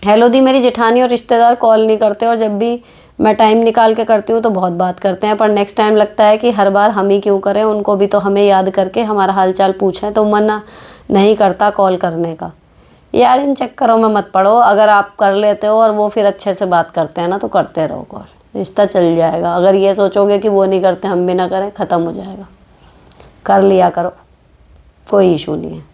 Hello दी, मेरी जेठानी और रिश्तेदार कॉल नहीं करते और जब भी मैं टाइम निकाल के करती हूँ तो बहुत बात करते हैं, पर नेक्स्ट टाइम लगता है कि हर बार हम ही क्यों करें, उनको भी तो हमें याद करके हमारा हालचाल पूछें, तो मना नहीं करता कॉल करने का। यार इन चक्करों में मत पड़ो, अगर आप कर लेते हो और वो फिर अच्छे से बात करते हैं ना तो करते रहो कॉल, रिश्ता चल जाएगा। अगर ये सोचोगे कि वो नहीं करते हम भी ना करें, ख़त्म हो जाएगा। कर लिया करो, कोई इशू नहीं है।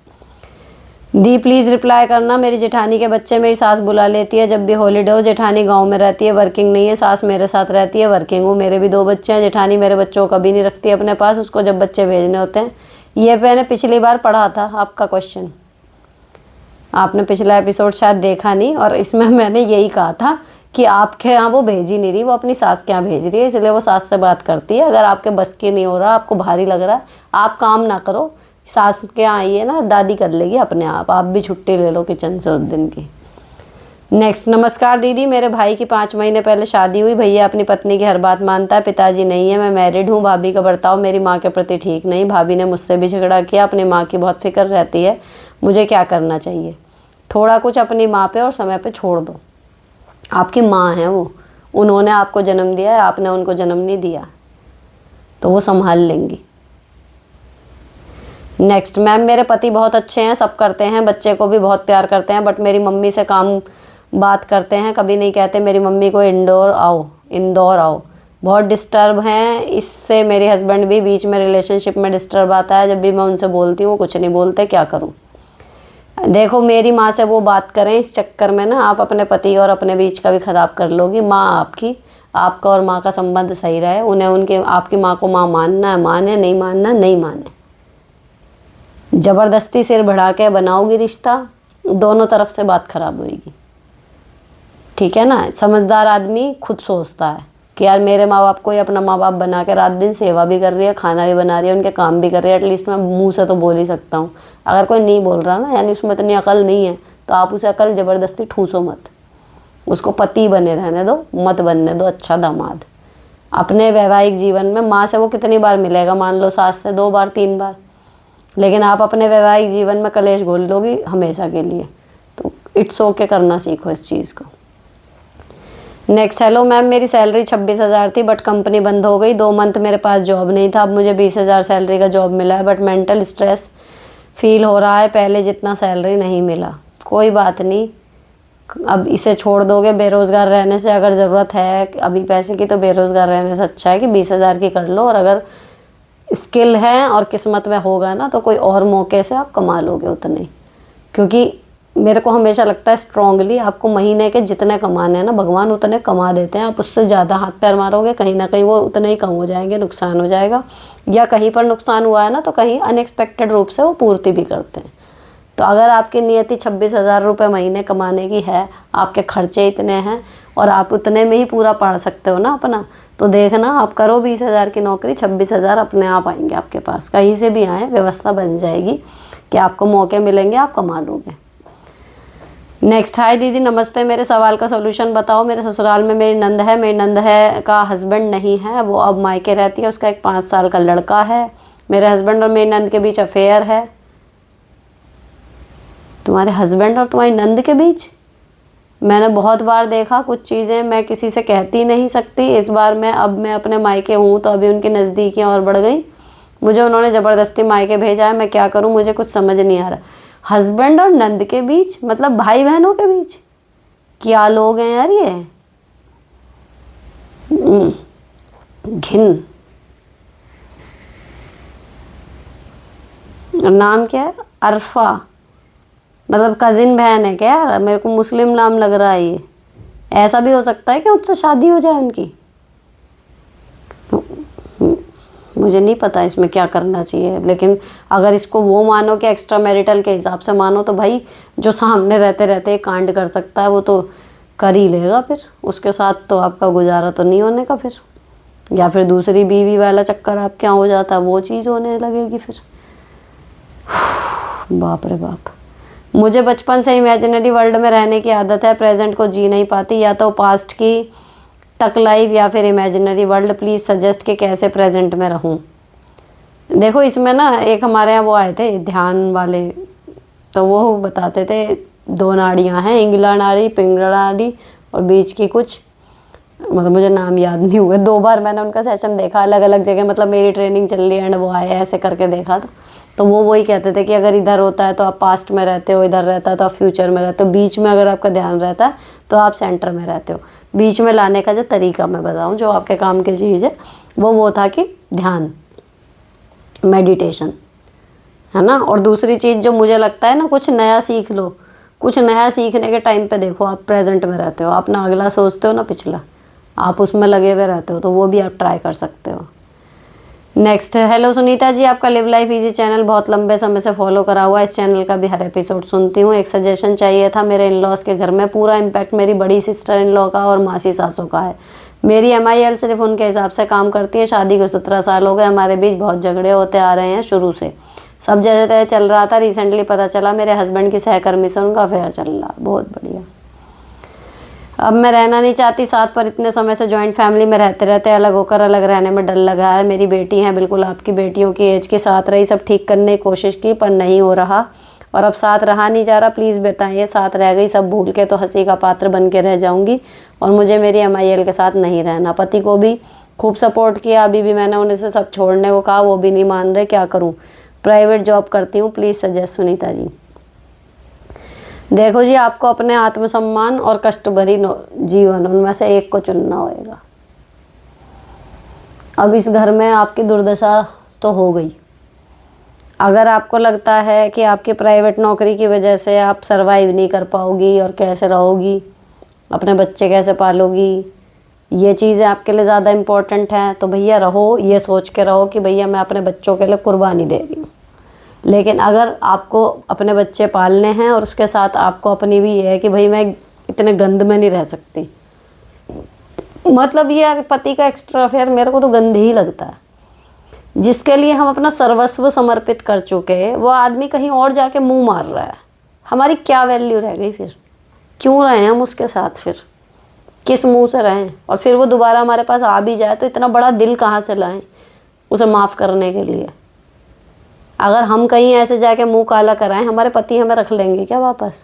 दी प्लीज़ रिप्लाई करना, मेरी जेठानी के बच्चे मेरी सास बुला लेती है जब भी हॉलीडे हो। जेठानी गांव में रहती है, वर्किंग नहीं है। सास मेरे साथ रहती है, वर्किंग हूँ। मेरे भी 2 बच्चे हैं। जेठानी मेरे बच्चों को कभी नहीं रखती अपने पास, उसको जब बच्चे भेजने होते हैं। ये मैंने पिछली बार पढ़ा था आपका क्वेश्चन, आपने पिछला एपिसोड शायद देखा नहीं, और इसमें मैंने यही कहा था कि आपके यहाँ वो भेज ही नहीं रही, वो अपनी सास के यहाँ भेज रही है, इसलिए वो सास से बात करती है। अगर आपके बस की नहीं हो रहा, आपको भारी लग रहा है, आप काम ना करो, सास के यहाँ आइए ना, दादी कर लेगी अपने आप भी छुट्टी ले लो किचन से उस दिन की। नेक्स्ट, नमस्कार दीदी, मेरे भाई की 5 महीने पहले शादी हुई। भैया अपनी पत्नी की हर बात मानता है, पिताजी नहीं है। मैं मैरिड हूँ। भाभी का बर्ताव मेरी माँ के प्रति ठीक नहीं। भाभी ने मुझसे भी झगड़ा किया। अपनी माँ की बहुत फिक्र रहती है, मुझे क्या करना चाहिए? थोड़ा कुछ अपनी माँ पे और समय पे छोड़ दो। आपकी माँ है वो, उन्होंने आपको जन्म दिया है, आपने उनको जन्म नहीं दिया, तो वो संभाल लेंगी। नेक्स्ट, मैम मेरे पति बहुत अच्छे हैं, सब करते हैं, बच्चे को भी बहुत प्यार करते हैं, बट मेरी मम्मी से काम बात करते हैं, कभी नहीं कहते मेरी मम्मी को इंदौर आओ। बहुत डिस्टर्ब हैं, इससे मेरे हस्बैंड भी बीच में रिलेशनशिप में डिस्टर्ब आता है। जब भी मैं उनसे बोलती हूँ वो कुछ नहीं बोलते, क्या करूँ? देखो, मेरी माँ से वो बात करें, इस चक्कर में ना आप अपने पति और अपने बीच का भी ख़राब कर लोगी। माँ आपका और माँ का संबंध सही रहे, उन्हें आपकी माँ को माँ मानना है माने, नहीं मानना नहीं माने। ज़बरदस्ती सिर बढ़ा के बनाओगी रिश्ता, दोनों तरफ से बात खराब होएगी। ठीक है ना? समझदार आदमी खुद सोचता है कि यार मेरे माँ बाप को ही अपना माँ बाप बना के रात दिन सेवा भी कर रही है, खाना भी बना रही है, उनके काम भी कर रही है, एटलीस्ट मैं मुंह से तो बोल ही सकता हूँ। अगर कोई नहीं बोल रहा ना, यानी उसमें इतनी अकल नहीं है, तो आप उसे अकल ज़बरदस्ती ठूसो मत, उसको पति बने रहने दो, मत बनने दो अच्छा दामाद। अपने वैवाहिक जीवन में माँ से वो कितनी बार मिलेगा? मान लो सास से 2 बार 3 बार, लेकिन आप अपने वैवाहिक जीवन में कलेश घोल लोगी हमेशा के लिए। तो इट्स ओके, करना सीखो इस चीज़ को। नेक्स्ट, हेलो मैम, मेरी सैलरी 26,000 थी, बट कंपनी बंद हो गई। 2 मंथ मेरे पास जॉब नहीं था, अब मुझे 20,000 सैलरी का जॉब मिला है, बट मेंटल स्ट्रेस फील हो रहा है, पहले जितना सैलरी नहीं मिला। कोई बात नहीं, अब इसे छोड़ दोगे। बेरोज़गार रहने से, अगर ज़रूरत है अभी पैसे की, तो बेरोज़गार रहने से अच्छा है कि 20,000 की कर लो, और अगर स्किल है और किस्मत में होगा ना तो कोई और मौके से आप कमा लोगे उतने। क्योंकि मेरे को हमेशा लगता है स्ट्रांगली, आपको महीने के जितने कमाने हैं ना, भगवान उतने कमा देते हैं। आप उससे ज़्यादा हाथ पैर मारोगे, कहीं ना कहीं वो उतने ही कम हो जाएंगे, नुकसान हो जाएगा, या कहीं पर नुकसान हुआ है ना तो कहीं अनएक्सपेक्टेड रूप से वो पूर्ति भी करते हैं। तो अगर आपकी नियति 26,000 रुपये महीने कमाने की है, आपके खर्चे इतने हैं और आप उतने में ही पूरा पढ़ सकते हो ना अपना, तो देखना आप करो 20,000 की नौकरी, 26,000 अपने आप आएंगे आपके पास, कहीं से भी आए, व्यवस्था बन जाएगी कि आपको मौके मिलेंगे, आप कमा लोगे। नेक्स्ट, हाय दीदी नमस्ते, मेरे सवाल का सॉल्यूशन बताओ। मेरे ससुराल में मेरी नंद है का हस्बैंड नहीं है, वो अब मायके रहती है, उसका एक 5 साल का लड़का है। मेरे हस्बैंड और मेरी नंद के बीच अफेयर है। तुम्हारे हस्बैंड और तुम्हारी नंद के बीच? मैंने बहुत बार देखा, कुछ चीज़ें मैं किसी से कहती नहीं सकती। इस बार अब मैं अपने मायके हूँ तो अभी उनकी नज़दीकियाँ और बढ़ गई। मुझे उन्होंने ज़बरदस्ती मायके भेजा है, मैं क्या करूँ? मुझे कुछ समझ नहीं आ रहा। हस्बैंड और नंद के बीच मतलब भाई बहनों के बीच? क्या लोग हैं यार ये, घिन। नाम क्या है? अरफा, मतलब कजिन बहन है क्या यार? मेरे को मुस्लिम नाम लग रहा है ये। ऐसा भी हो सकता है कि उससे शादी हो जाए उनकी? मुझे नहीं पता इसमें क्या करना चाहिए, लेकिन अगर इसको वो मानो कि एक्स्ट्रा मैरिटल के हिसाब से मानो, तो भाई जो सामने रहते रहते कांड कर सकता है वो तो कर ही लेगा, फिर उसके साथ तो आपका गुजारा तो नहीं होने का फिर, या फिर दूसरी बीवी वाला चक्कर आपके यहाँ हो जाता है, वो चीज़ होने लगेगी फिर। बाप रे बाप। मुझे बचपन से इमेजिनरी वर्ल्ड में रहने की आदत है, प्रेजेंट को जी नहीं पाती, या तो पास्ट की तक लाइफ या फिर इमेजिनरी वर्ल्ड। प्लीज़ सजेस्ट कि कैसे प्रेजेंट में रहूं। देखो, इसमें ना एक हमारे यहाँ वो आए थे ध्यान वाले, तो वो बताते थे 2 नाड़ियाँ हैं, इंगला नाड़ी, पिंगला नाड़ी और बीच की कुछ, मतलब मुझे नाम याद नहीं हुए। 2 बार मैंने उनका सेशन देखा अलग अलग जगह, मतलब मेरी ट्रेनिंग चल रही है एंड वो आए ऐसे करके देखा था। तो वो वही कहते थे कि अगर इधर होता है तो आप पास्ट में रहते हो, इधर रहता है तो आप फ्यूचर में रहते हो, बीच में अगर आपका ध्यान रहता है तो आप सेंटर में रहते हो। बीच में लाने का जो तरीका मैं बताऊँ, जो आपके काम की चीज़ है, वो था कि ध्यान, मेडिटेशन, है ना। और दूसरी चीज़ जो मुझे लगता है ना, कुछ नया सीख लो। कुछ नया सीखने के टाइम पे देखो आप प्रेजेंट में रहते हो, आप ना अगला सोचते हो ना पिछला, आप उसमें लगे हुए रहते हो, तो वो भी आप ट्राई कर सकते हो। नेक्स्ट, हेलो सुनीता जी, आपका लिव लाइफ इजी चैनल बहुत लंबे समय से फॉलो करा हुआ है, इस चैनल का भी हर एपिसोड सुनती हूँ। एक सजेशन चाहिए था। मेरे इन लॉज के घर में पूरा इम्पैक्ट मेरी बड़ी सिस्टर इन लॉ का और मासी सासों का है। मेरी MIL सिर्फ उनके हिसाब से काम करती है। शादी को 17 साल हो गए, हमारे बीच बहुत झगड़े होते आ रहे हैं शुरू से, सब जैसे तय चल रहा था। रिसेंटली पता चला मेरे हस्बैंड की सहकर्मी से उनका अफेयर चल रहा। बहुत बढ़िया। अब मैं रहना नहीं चाहती साथ, पर इतने समय से जॉइंट फैमिली में रहते रहते अलग होकर अलग रहने में डर लगा है। मेरी बेटी है बिल्कुल आपकी बेटियों की एज के, साथ रही, सब ठीक करने की कोशिश की पर नहीं हो रहा और अब साथ रहा नहीं जा रहा। प्लीज़ बताइए, साथ रह गई सब भूल के तो हंसी का पात्र बन के रह जाऊंगी और मुझे मेरी MIL के साथ नहीं रहना। पति को भी खूब सपोर्ट किया, अभी भी मैंने उन्हें से सब छोड़ने को कहा, वो भी नहीं मान रहे, क्या करूँ। प्राइवेट जॉब करती हूँ, प्लीज़ सजेस्ट सुनीता जी। देखो जी, आपको अपने आत्मसम्मान और कष्ट भरी जीवन, उनमें से एक को चुनना होगा। अब इस घर में आपकी दुर्दशा तो हो गई। अगर आपको लगता है कि आपकी प्राइवेट नौकरी की वजह से आप सरवाइव नहीं कर पाओगी और कैसे रहोगी, अपने बच्चे कैसे पालोगी, ये चीज़ें आपके लिए ज़्यादा इम्पोर्टेंट हैं, तो भैया रहो, ये सोच के रहो कि भैया मैं अपने बच्चों के लिए कुर्बानी दे रही हूँ। लेकिन अगर आपको अपने बच्चे पालने हैं और उसके साथ आपको अपनी भी है कि भाई मैं इतने गंद में नहीं रह सकती, मतलब ये पति का एक्स्ट्रा अफेयर मेरे को तो गंद ही लगता है। जिसके लिए हम अपना सर्वस्व समर्पित कर चुके, वो आदमी कहीं और जाके मुंह मार रहा है, हमारी क्या वैल्यू रह गई फिर? क्यों रहे हम उसके साथ? फिर किस मुंह से रहें? और फिर वो दोबारा हमारे पास आ भी जाए तो इतना बड़ा दिल कहाँ से लाएं उसे माफ़ करने के लिए? अगर हम कहीं ऐसे जाके मुंह काला कराएं, हमारे पति हमें रख लेंगे क्या वापस?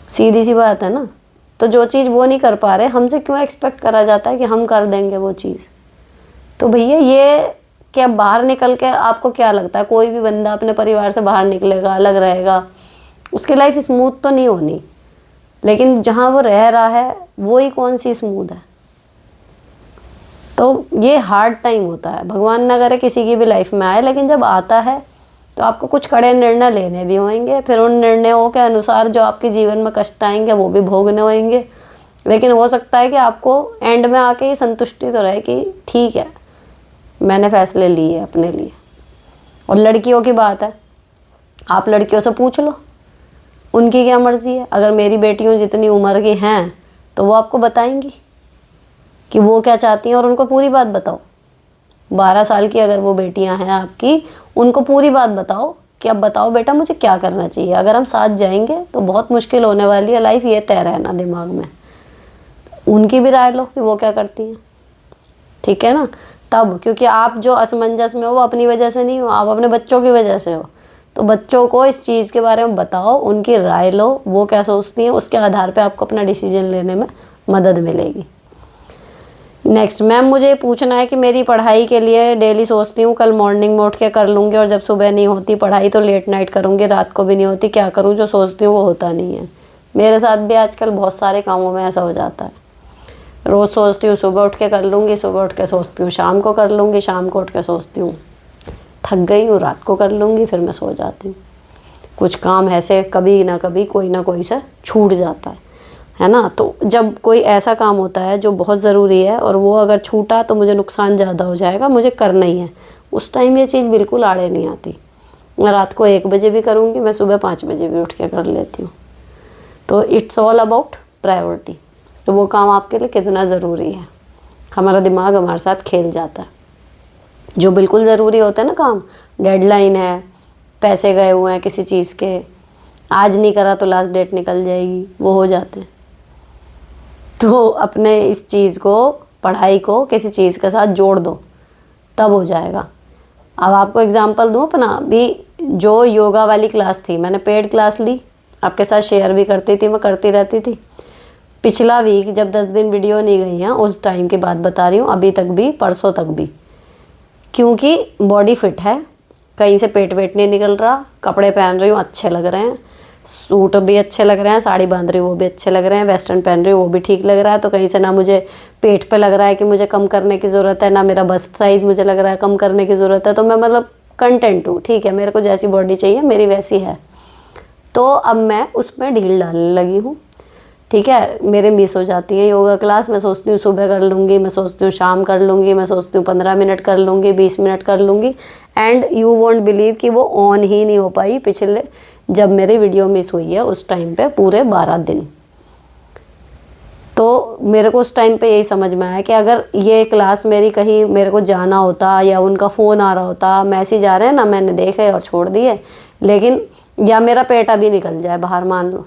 सीधी सी बात है ना। तो जो चीज़ वो नहीं कर पा रहे, हमसे क्यों एक्सपेक्ट करा जाता है कि हम कर देंगे वो चीज़? तो भैया ये क्या, बाहर निकल के आपको क्या लगता है कोई भी बंदा अपने परिवार से बाहर निकलेगा, अलग रहेगा, उसकी लाइफ स्मूथ तो नहीं होनी, लेकिन जहाँ वो रह रहा है वो ही कौन सी स्मूथ है? तो ये हार्ड टाइम होता है, भगवान ना करे किसी की भी लाइफ में आए, लेकिन जब आता है तो आपको कुछ कड़े निर्णय लेने भी होंगे, फिर उन निर्णयों के अनुसार जो आपके जीवन में कष्ट आएंगे वो भी भोगने होंगे। लेकिन हो सकता है कि आपको एंड में आके ही संतुष्टि तो रहे कि ठीक है, मैंने फैसले लिए अपने लिए। और लड़कियों की बात है, आप लड़कियों से पूछ लो उनकी क्या मर्जी है। अगर मेरी बेटियों जितनी उम्र की हैं तो वो आपको बताएंगी कि वो क्या चाहती हैं, और उनको पूरी बात बताओ। 12 साल की अगर वो बेटियां हैं आपकी, उनको पूरी बात बताओ कि अब बताओ बेटा मुझे क्या करना चाहिए। अगर हम साथ जाएंगे तो बहुत मुश्किल होने वाली है लाइफ, ये तय रहना दिमाग में। उनकी भी राय लो कि वो क्या करती हैं, ठीक है ना। तब क्योंकि आप जो असमंजस में हो वो अपनी वजह से नहीं हो, आप अपने बच्चों की वजह से हो। तो बच्चों को इस चीज़ के बारे में बताओ, उनकी राय लो, वो क्या सोचती हैं, उसके आधार पे आपको अपना डिसीजन लेने में मदद मिलेगी। नेक्स्ट, मैम मुझे पूछना है कि मेरी पढ़ाई के लिए डेली सोचती हूँ कल मॉर्निंग में उठ के कर लूँगी, और जब सुबह नहीं होती पढ़ाई तो लेट नाइट करूँगी, रात को भी नहीं होती, क्या करूँ? जो सोचती हूँ वो होता नहीं है। मेरे साथ भी आजकल बहुत सारे कामों में ऐसा हो जाता है। रोज़ सोचती हूँ सुबह उठ के कर लूँगी, सुबह उठ के सोचती हूँ शाम को कर लूँगी, शाम को उठ के सोचती हूँ थक गई हूँ, रात को कर लूँगी, फिर मैं सो जाती हूँ। कुछ काम ऐसे कभी ना कभी कोई ना कोई से छूट जाता है ना। तो जब कोई ऐसा काम होता है जो बहुत ज़रूरी है और वो अगर छूटा तो मुझे नुकसान ज़्यादा हो जाएगा, मुझे करना ही है, उस टाइम ये चीज़ बिल्कुल आड़े नहीं आती। मैं रात को 1 बजे भी करूँगी, मैं सुबह 5 बजे भी उठ के कर लेती हूँ। तो इट्स ऑल अबाउट प्रायोरिटी, तो वो काम आपके लिए कितना ज़रूरी है। हमारा दिमाग हमारे साथ खेल जाता है। जो बिल्कुल ज़रूरी होता है ना काम, डेडलाइन है, पैसे गए हुए हैं किसी चीज़ के, आज नहीं करा तो लास्ट डेट निकल जाएगी, वो हो जाते हैं। तो अपने इस चीज़ को, पढ़ाई को किसी चीज़ के साथ जोड़ दो, तब हो जाएगा। अब आपको एग्जांपल दूँ अपना भी, जो योगा वाली क्लास थी, मैंने पेड क्लास ली, आपके साथ शेयर भी करती थी, मैं करती रहती थी। पिछला वीक जब 10 दिन वीडियो नहीं गई हैं, उस टाइम की बात बता रही हूँ, अभी तक भी, परसों तक भी, क्योंकि बॉडी फिट है, कहीं से पेट वेट नहीं निकल रहा, कपड़े पहन रही हूँ अच्छे लग रहे हैं, सूट भी अच्छे लग रहे हैं, साड़ी बांध रही हूँ वो भी अच्छे लग रहे हैं, वेस्टर्न पहन रही हूँ वो भी ठीक लग रहा है। तो कहीं से ना मुझे पेट पे लग रहा है कि मुझे कम करने की ज़रूरत है, ना मेरा बस्ट साइज़ मुझे लग रहा है कम करने की ज़रूरत है। तो मैं मतलब कंटेंट हूँ, ठीक है, मेरे को जैसी बॉडी चाहिए मेरी वैसी है। तो अब मैं उसमें ढील डालने लगी हूँ, ठीक है। मेरे मिस हो जाती है योगा क्लास, मैं सोचती हूँ सुबह कर लूँगी, मैं सोचती हूँ शाम कर लूँगी, मैं सोचती हूँ 15 मिनट कर लूँगी, 20 मिनट कर लूँगी, एंड यू वोंट बिलीव कि वो ऑन ही नहीं हो पाई पिछले, जब मेरी वीडियो मिस हुई है उस टाइम पे पूरे 12 दिन। तो मेरे को उस टाइम पे यही समझ में आया कि अगर ये क्लास मेरी कहीं मेरे को जाना होता या उनका फ़ोन आ रहा होता, मैसेज आ रहे हैं ना, मैंने देखे और छोड़ दिए, लेकिन या मेरा पेट अभी निकल जाए बाहर, मान लो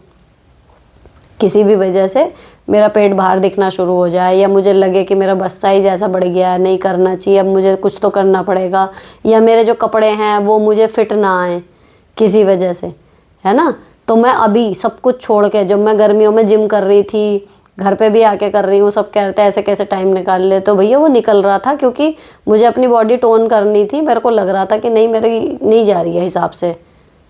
किसी भी वजह से मेरा पेट बाहर दिखना शुरू हो जाए, या मुझे लगे कि मेरा बस साइज ऐसा बढ़ गया है, नहीं करना चाहिए, अब मुझे कुछ तो करना पड़ेगा, या मेरे जो कपड़े हैं वो मुझे फिट ना आए किसी वजह से, है ना। तो मैं अभी सब कुछ छोड़ के, जब मैं गर्मियों में जिम कर रही थी, घर पे भी आके कर रही हूँ, सब कह रहे थे ऐसे कैसे टाइम निकाल ले, तो भैया वो निकल रहा था, क्योंकि मुझे अपनी बॉडी टोन करनी थी। मेरे को लग रहा था कि नहीं, मेरी नहीं जा रही है हिसाब से,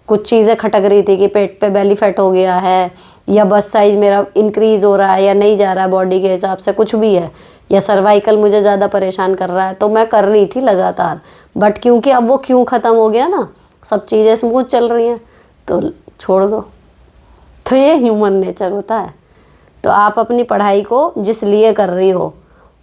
कुछ चीज़ें खटक रही थी कि पेट पे बेली फैट हो गया है, या बस साइज मेरा इंक्रीज़ हो रहा है, या नहीं जा रहा है बॉडी के हिसाब से, कुछ भी है, या सर्वाइकल मुझे ज़्यादा परेशान कर रहा है। तो मैं कर रही थी लगातार, बट क्योंकि अब वो क्यों ख़त्म हो गया ना, सब चीज़ें स्मूथ चल रही हैं, तो छोड़ दो। तो ये ह्यूमन नेचर होता है। तो आप अपनी पढ़ाई को जिस लिए कर रही हो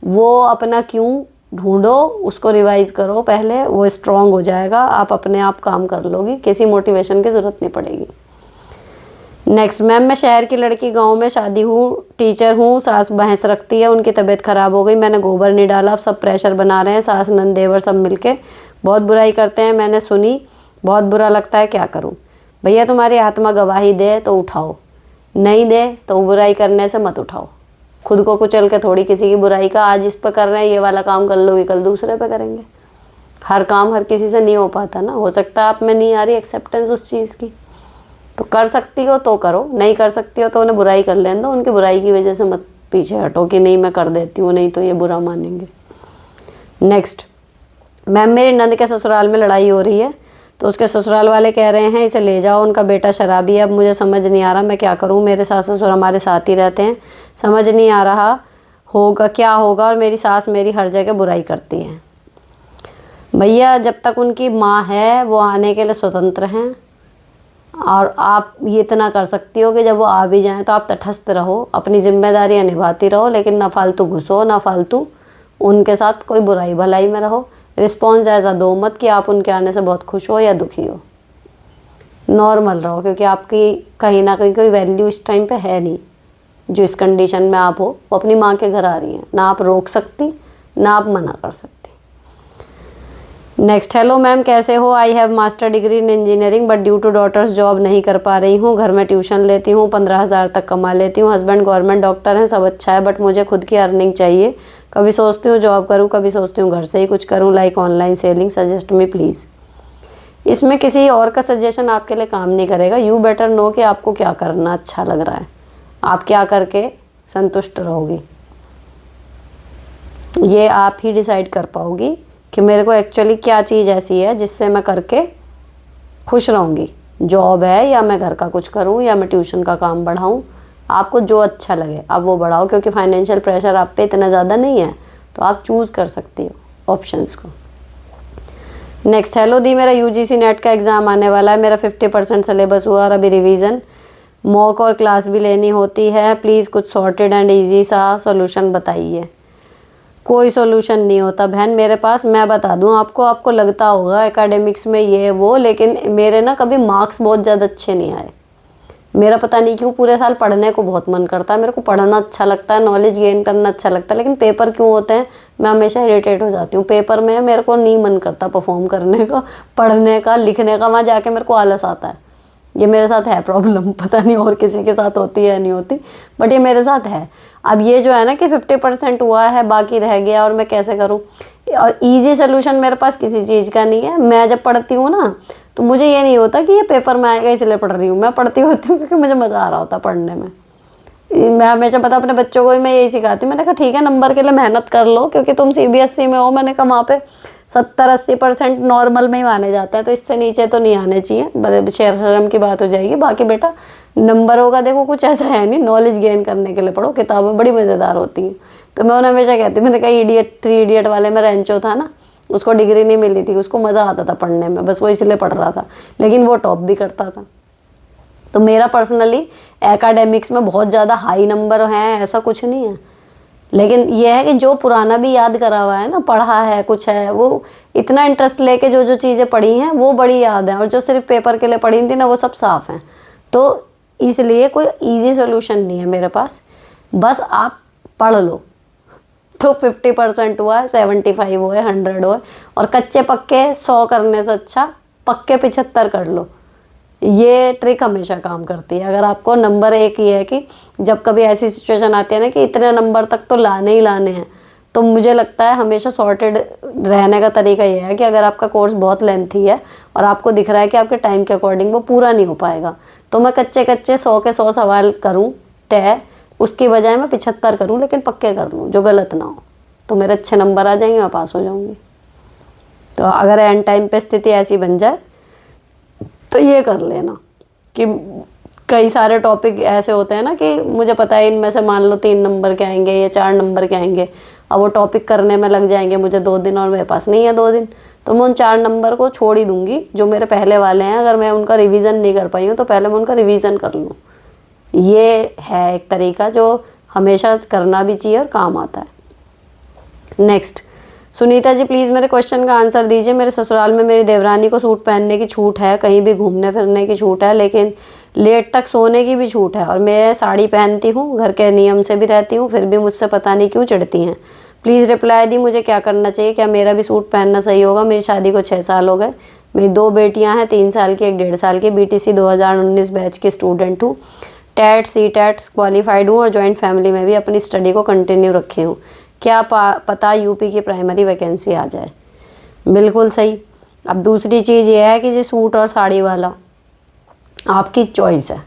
वो अपना क्यों ढूंढो, उसको रिवाइज़ करो पहले, वो स्ट्रांग हो जाएगा, आप अपने आप काम कर लोगी, किसी मोटिवेशन की ज़रूरत नहीं पड़ेगी। नेक्स्ट, मैम मैं शहर की लड़की, गांव में शादी हूँ, टीचर हूँ, सास भैंस रखती है, उनकी तबीयत ख़राब हो गई, मैंने गोबर नहीं डाला, अब सब प्रेशर बना रहे हैं, सास नंद देवर सब मिलके बहुत बुराई करते हैं, मैंने सुनी, बहुत बुरा लगता है, क्या करूँ। भैया तुम्हारी आत्मा गवाही दे तो उठाओ, नहीं दे तो बुराई करने से मत उठाओ। खुद को कुचल के थोड़ी किसी की बुराई का, आज इस पर कर रहे हैं ये वाला काम कर लोगे, कल दूसरे पे करेंगे। हर काम हर किसी से नहीं हो पाता ना, हो सकता है आप में नहीं आ रही एक्सेप्टेंस उस चीज़ की, तो कर सकती हो तो करो, नहीं कर सकती हो तो उन्हें बुराई कर लेने दो, उनकी बुराई की वजह से मत पीछे हटो कि नहीं मैं कर देती हूँ, नहीं तो ये बुरा मानेंगे। नेक्स्ट, मैम मेरी नंद के ससुराल में लड़ाई हो रही है, तो उसके ससुराल वाले कह रहे हैं इसे ले जाओ, उनका बेटा शराबी है, अब मुझे समझ नहीं आ रहा मैं क्या करूं, मेरे सास ससुर हमारे साथ ही रहते हैं, समझ नहीं आ रहा होगा क्या होगा, और मेरी सास मेरी हर जगह बुराई करती है। भैया जब तक उनकी माँ है वो आने के लिए स्वतंत्र हैं, और आप ये इतना कर सकती हो कि जब वो आ भी जाएँ तो आप तटस्थ रहो, अपनी जिम्मेदारियाँ निभाती रहो, लेकिन ना फालतू घुसो, ना फालतू उनके साथ कोई बुराई भलाई में रहो। रिस्पॉन्स ऐसा दो मत कि आप उनके आने से बहुत खुश हो या दुखी हो, नॉर्मल रहो, क्योंकि आपकी कहीं ना कहीं कोई वैल्यू इस टाइम पे है नहीं। जो इस कंडीशन में आप हो, वो अपनी माँ के घर आ रही हैं, ना आप रोक सकती ना आप मना कर सकती। नेक्स्ट, हेलो मैम कैसे हो, I have master degree in engineering but due to daughter's job नहीं कर पा रही हूँ, घर में ट्यूशन लेती हूँ, 15,000 तक कमा लेती हूँ, हस्बैंड गवर्नमेंट डॉक्टर हैं, सब अच्छा है, बट मुझे खुद की अर्निंग चाहिए, कभी सोचती हूँ जॉब करूँ, कभी सोचती हूँ घर से ही कुछ करूँ, like online selling, suggest me please. इसमें किसी और का सजेशन आपके लिए काम नहीं करेगा, यू बेटर नो कि आपको क्या करना अच्छा लग रहा है, आप क्या करके संतुष्ट रहोगी, ये आप ही डिसाइड कर पाओगी कि मेरे को एक्चुअली क्या चीज़ ऐसी है जिससे मैं करके खुश रहूँगी, जॉब है या मैं घर का कुछ करूँ या मैं ट्यूशन का काम बढ़ाऊँ, आपको जो अच्छा लगे आप वो बढ़ाओ, क्योंकि फाइनेंशियल प्रेशर आप पे इतना ज़्यादा नहीं है, तो आप चूज़ कर सकती हो ऑप्शंस को। नेक्स्ट, हेलो दी मेरा यूजीसी नेट का एग्ज़ाम आने वाला है, मेरा 50% सिलेबस हुआ और अभी रिवीजन मॉक और क्लास भी लेनी होती है, प्लीज़ कुछ सॉर्टेड एंड ईजी सा सॉल्यूशन बताइए। कोई सॉल्यूशन नहीं होता बहन मेरे पास, मैं बता दूं आपको, आपको लगता होगा एकेडमिक्स में ये वो, लेकिन मेरे ना कभी मार्क्स बहुत ज़्यादा अच्छे नहीं आए। मेरा पता नहीं क्यों पूरे साल पढ़ने को बहुत मन करता है, मेरे को पढ़ना अच्छा लगता है, नॉलेज गेन करना अच्छा लगता है, लेकिन पेपर क्यों होते हैं मैं हमेशा इरिटेट हो जाती हूँ। पेपर में मेरे को नहीं मन करता परफॉर्म करने का, पढ़ने का, लिखने का, वहाँ जाके मेरे को आलस आता है, ये मेरे साथ है प्रॉब्लम, पता नहीं और किसी के साथ होती है या नहीं होती, बट ये मेरे साथ है। अब ये जो है ना कि 50% हुआ है, बाकी रह गया, और मैं कैसे करूँ। और ईजी सोल्यूशन मेरे पास किसी चीज़ का नहीं है। मैं जब पढ़ती हूँ ना, तो मुझे ये नहीं होता कि ये पेपर में आएगा इसलिए पढ़ रही हूँ। मैं पढ़ती होती हूँ क्योंकि मुझे मज़ा आ रहा होता पढ़ने में। मैं हमेशा पता अपने बच्चों को मैं यही सिखाती हूँ। मैंने कहा ठीक है, नंबर के लिए मेहनत कर लो, क्योंकि तुम CBSE में हो। मैंने कहा वहाँ पे 70-80% नॉर्मल में ही माने जाते हैं, तो इससे नीचे तो नहीं आने चाहिए। बड़े शर्म की बात हो जाएगी। बाकी बेटा नंबरों का देखो कुछ ऐसा है नहीं, नॉलेज गेन करने के लिए पढ़ो, किताबें बड़ी मज़ेदार होती हैं। तो मैं उन्हें हमेशा कहती हूँ, मैंने कहा इडियट 3 इडियट वाले में रेंचो था ना, उसको डिग्री नहीं मिली थी, उसको मज़ा आता था पढ़ने में, बस वो इसलिए पढ़ रहा था, लेकिन वो टॉप भी करता था। तो मेरा पर्सनली एकेडमिक्स में बहुत ज़्यादा हाई नंबर हैं ऐसा कुछ नहीं है, लेकिन ये है कि जो पुराना भी याद करा हुआ है ना, पढ़ा है कुछ है, वो इतना इंटरेस्ट लेके जो जो चीज़ें पढ़ी हैं वो बड़ी याद हैं, और जो सिर्फ पेपर के लिए पढ़ी थी ना वो सब साफ हैं। तो इसलिए कोई इजी सोल्यूशन नहीं है मेरे पास, बस आप पढ़ लो। तो 50% हुआ है, 75 हुआ है, 100 हुआ है, और कच्चे पक्के 100 करने से अच्छा पक्के 75 कर लो। ये ट्रिक हमेशा काम करती है। अगर आपको नंबर एक ही है कि जब कभी ऐसी सिचुएशन आती है ना कि इतने नंबर तक तो लाने ही लाने हैं, तो मुझे लगता है हमेशा सॉर्टेड रहने का तरीका ये है कि अगर आपका कोर्स बहुत लेंथी है और आपको दिख रहा है कि आपके टाइम के अकॉर्डिंग वो पूरा नहीं हो पाएगा, तो मैं कच्चे कच्चे 100 के 100 सवाल करूँ तय, उसकी बजाय मैं 75 करूँ, लेकिन पक्के कर लूँ जो गलत ना हो, तो मेरे अच्छे नंबर आ जाएंगे, मैं पास हो जाऊँगी। तो अगर एंड टाइम पे स्थिति ऐसी बन जाए तो ये कर लेना कि कई सारे टॉपिक ऐसे होते हैं ना कि मुझे पता है इनमें से मान लो 3 नंबर के आएंगे या 4 नंबर के आएंगे, अब वो टॉपिक करने में लग जाएंगे मुझे 2 दिन और मेरे पास नहीं है 2 दिन, तो मैं उन 4 नंबर को छोड़ ही दूंगी जो मेरे पहले वाले हैं। अगर मैं उनका रिवीजन नहीं कर पाई हूँ तो पहले मैं उनका रिवीजन कर लूँ। ये है एक तरीका जो हमेशा करना भी चाहिए और काम आता है। नेक्स्ट, सुनीता जी प्लीज़ मेरे क्वेश्चन का आंसर दीजिए। मेरे ससुराल में मेरी देवरानी को सूट पहनने की छूट है, कहीं भी घूमने फिरने की छूट है, लेकिन लेट तक सोने की भी छूट है, और मैं साड़ी पहनती हूँ, घर के नियम से भी रहती हूँ, फिर भी मुझसे पता नहीं क्यों चिढ़ती हैं। प्लीज़ रिप्लाई दी, मुझे क्या करना चाहिए? क्या मेरा भी सूट पहनना सही होगा? मेरी शादी को 6 साल हो गए, मेरी 2 बेटियाँ हैं, 3 साल की 1 1.5 साल की। BTC 2019 बैच की स्टूडेंट हूँ, टैट CTET क्वालिफाइड हूँ, और जॉइंट फैमिली में भी अपनी स्टडी को कंटिन्यू रखी हूँ। क्या पता UP की प्राइमरी वैकेंसी आ जाए। बिल्कुल सही। अब दूसरी चीज़ ये है कि ये सूट और साड़ी वाला आपकी चॉइस है।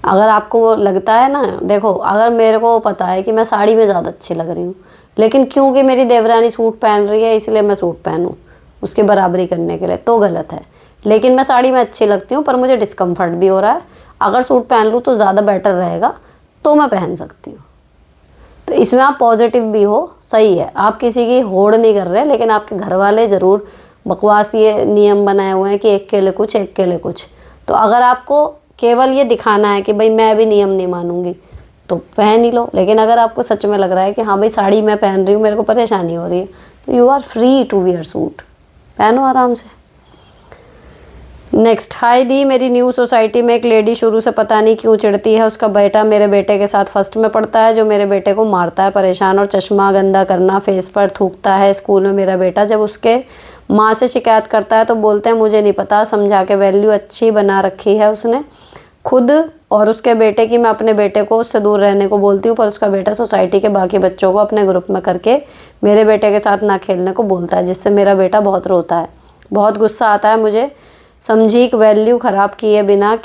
अगर आपको वो लगता है ना, देखो अगर मेरे को पता है कि मैं साड़ी में ज़्यादा अच्छी लग रही हूँ, लेकिन क्योंकि मेरी देवरानी सूट पहन रही है इसलिए मैं सूट पहनूँ उसकी बराबरी करने के लिए, तो गलत है। लेकिन मैं साड़ी में अच्छी लगती हूँ पर मुझे डिस्कम्फर्ट भी हो रहा है, अगर सूट पहन लूँ तो ज़्यादा बेटर रहेगा, तो मैं पहन सकती हूँ। तो इसमें आप पॉजिटिव भी हो, सही है, आप किसी की होड़ नहीं कर रहे, लेकिन आपके घर वाले ज़रूर बकवास ये नियम बनाए हुए हैं कि एक के लिए कुछ एक के लिए कुछ। तो अगर आपको केवल ये दिखाना है कि भाई मैं भी नियम नहीं मानूंगी तो पहन ही लो, लेकिन अगर आपको सच में लग रहा है कि हाँ भाई साड़ी मैं पहन रही हूँ, मेरे को परेशानी हो रही है, तो you are free to wear suit, पहनो आराम से। नेक्स्ट, हाय दी, मेरी न्यू सोसाइटी में एक लेडी शुरू से पता नहीं क्यों चिढ़ती है। उसका बेटा मेरे बेटे के साथ फर्स्ट में पढ़ता है, जो मेरे बेटे को मारता है, परेशान और चश्मा गंदा करना, फेस पर थूकता है। स्कूल में मेरा बेटा जब उसके माँ से शिकायत करता है तो बोलते हैं मुझे नहीं पता, समझा के वैल्यू अच्छी बना रखी है उसने खुद और उसके बेटे की। मैं अपने बेटे को उससे दूर रहने को बोलती हूँ, पर उसका बेटा सोसाइटी के बाकी बच्चों को अपने ग्रुप में करके मेरे बेटे के साथ ना खेलने को बोलता है, जिससे मेरा बेटा बहुत रोता है। बहुत गुस्सा आता है मुझे। सामाजिक वैल्यू ख़राब किए बिना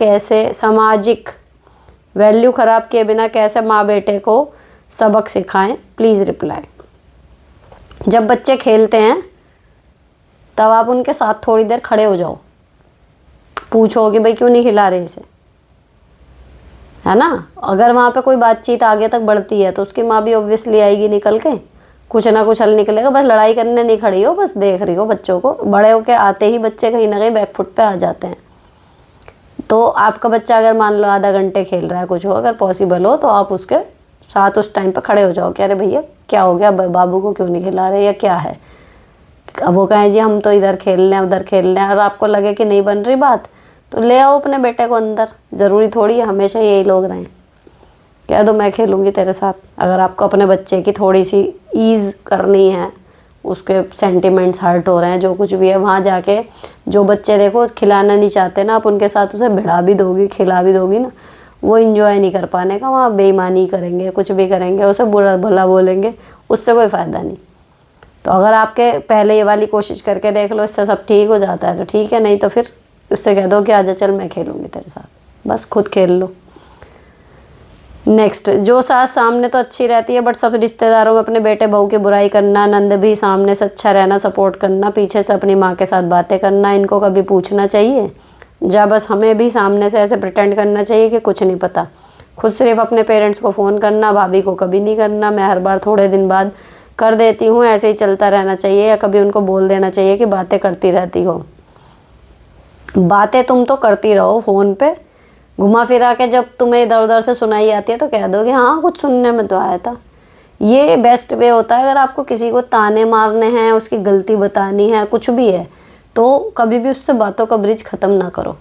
कैसे माँ बेटे को सबक सिखाएं? Please reply. जब बच्चे खेलते हैं तब आप उनके साथ थोड़ी देर खड़े हो जाओ, पूछो कि भाई क्यों नहीं खिला रहे इसे, है ना। अगर वहाँ पे कोई बातचीत आगे तक बढ़ती है तो उसकी माँ भी ऑब्वियसली आएगी निकल के, कुछ ना कुछ हल निकलेगा। बस लड़ाई करने नहीं खड़ी हो, बस देख रही हो बच्चों को। बड़े होके आते ही बच्चे कहीं ना कहीं बैकफुट पे आ जाते हैं। तो आपका बच्चा अगर मान लो आधा घंटे खेल रहा है, कुछ हो, अगर पॉसिबल हो तो आप उसके साथ उस टाइम पे खड़े हो जाओ कि अरे भैया क्या हो गया, बाबू को क्यों नहीं खिला रहे या क्या है। अब वो कहें जी हम तो इधर खेल रहे हैं उधर खेल रहे हैं, और आपको लगे कि नहीं बन रही बात, तो ले आओ अपने बेटे को अंदर। ज़रूरी थोड़ी है हमेशा यही लोग रहें, कह दो मैं खेलूँगी तेरे साथ। अगर आपको अपने बच्चे की थोड़ी सी ईज़ करनी है, उसके सेंटिमेंट्स हर्ट हो रहे हैं, जो कुछ भी है, वहाँ जाके जो बच्चे देखो खिलाना नहीं चाहते ना, आप उनके साथ उसे भिड़ा भी दोगी, खिला भी दोगी ना, वो इंजॉय नहीं कर पाने का, वहाँ बेईमानी करेंगे, कुछ भी करेंगे, उसे बुरा भला बोलेंगे, उससे कोई फ़ायदा नहीं। तो अगर आपके पहले ये वाली कोशिश करके देख लो, इससे सब ठीक हो जाता है तो ठीक है, नहीं तो फिर उससे कह दो कि आजा चल मैं खेलूँगी तेरे साथ, बस खुद खेल लो। नेक्स्ट, जो सास सामने तो अच्छी रहती है बट सब रिश्तेदारों में अपने बेटे बहू की बुराई करना, नंद भी सामने से अच्छा रहना, सपोर्ट करना, पीछे से अपनी माँ के साथ बातें करना, इनको कभी पूछना चाहिए? या बस हमें भी सामने से ऐसे प्रिटेंड करना चाहिए कि कुछ नहीं पता? खुद सिर्फ अपने पेरेंट्स को फ़ोन करना, भाभी को कभी नहीं करना, मैं हर बार थोड़े दिन बाद कर देती हूँ, ऐसे ही चलता रहना चाहिए, या कभी उनको बोल देना चाहिए कि बातें करती रहती हो? बातें तुम तो करती रहो फ़ोन पे, घुमा फिरा के जब तुम्हें इधर उधर से सुनाई आती है तो कह दो कि हाँ कुछ सुनने में तो आया था। ये बेस्ट वे होता है। अगर आपको किसी को ताने मारने हैं, उसकी गलती बतानी है, कुछ भी है, तो कभी भी उससे बातों का ब्रिज ख़त्म ना करो।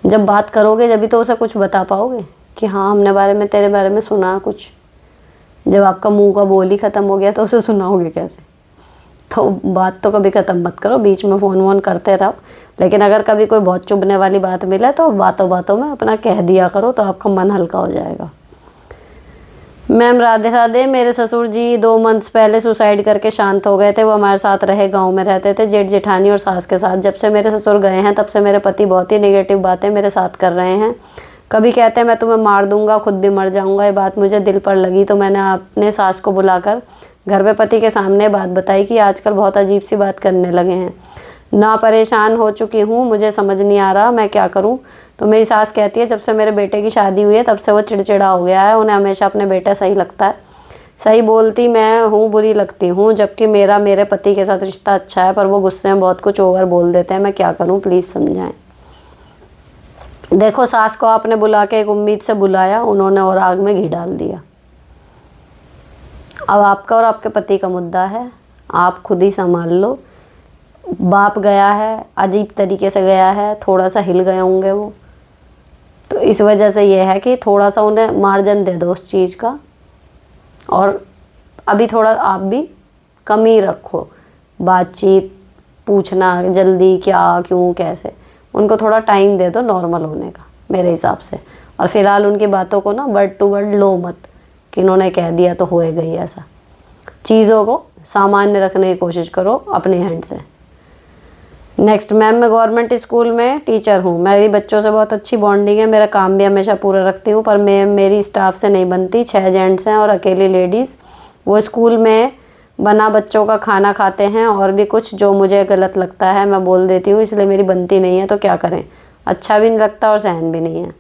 जब बात करोगे जब भी तो उसे कुछ बता पाओगे कि हाँ हमने तेरे बारे में सुना कुछ। जब आपका मुंह का बोल ही ख़त्म हो गया तो उसे सुनाओगे कैसे? तो बात तो कभी ख़त्म मत करो, बीच में फ़ोन वोन करते रहो। लेकिन अगर कभी कोई बहुत चुभने वाली बात मिले तो बातों बातों में अपना कह दिया करो, तो आपका मन हल्का हो जाएगा। मैम राधे राधे, मेरे ससुर जी 2 मंथ्स पहले सुसाइड करके शांत हो गए थे। वो हमारे साथ रहे, गांव में रहते थे जेठ जेठानी और सास के साथ। जब से मेरे ससुर गए हैं तब से मेरे पति बहुत ही नेगेटिव बातें मेरे साथ कर रहे हैं। कभी कहते हैं मैं तुम्हें मार दूंगा, खुद भी मर जाऊंगा। ये बात मुझे दिल पर लगी तो मैंने अपने सास को बुलाकर घर पे पति के सामने बात बताई कि आजकल बहुत अजीब सी बात करने लगे हैं। ना परेशान हो चुकी हूँ, मुझे समझ नहीं आ रहा मैं क्या करूँ। तो मेरी सास कहती है जब से मेरे बेटे की शादी हुई है तब से वो चिड़चिड़ा हो गया है, उन्हें हमेशा अपने बेटे सही लगता है। सही बोलती मैं हूँ, बुरी लगती हूँ, जबकि मेरे पति के साथ रिश्ता अच्छा है, पर वो गुस्से में बहुत कुछ ओवर बोल देते हैं। मैं क्या करूँ, प्लीज़ समझाएं। देखो, सास को आपने बुला के एक उम्मीद से बुलाया, उन्होंने और आग में घी डाल दिया। अब आपका और आपके पति का मुद्दा है, आप खुद ही संभाल लो। बाप गया है, अजीब तरीके से गया है, थोड़ा सा हिल गए होंगे वो, तो इस वजह से ये है कि थोड़ा सा उन्हें मार्जिन दे दो उस चीज़ का। और अभी थोड़ा आप भी कम ही रखो बातचीत, पूछना जल्दी क्या क्यों कैसे। उनको थोड़ा टाइम दे दो नॉर्मल होने का मेरे हिसाब से। और फिलहाल उनकी बातों को ना वर्ड टू वर्ड लो मत कि इन्होंने कह दिया तो होएगा ही ऐसा। चीज़ों को सामान्य रखने की कोशिश करो अपने हैंड से। नेक्स्ट, मैम मैं गवर्नमेंट स्कूल में टीचर हूँ। मेरी बच्चों से बहुत अच्छी बॉन्डिंग है, मेरा काम भी हमेशा पूरा रखती हूँ, पर मेरी स्टाफ से नहीं बनती। 6 जेंट्स हैं और अकेली लेडीज़। वो स्कूल में बना बच्चों का खाना खाते हैं और भी कुछ जो मुझे गलत लगता है मैं बोल देती हूँ, इसलिए मेरी बनती नहीं है। तो क्या करें, अच्छा भी नहीं लगता और सहन भी नहीं है।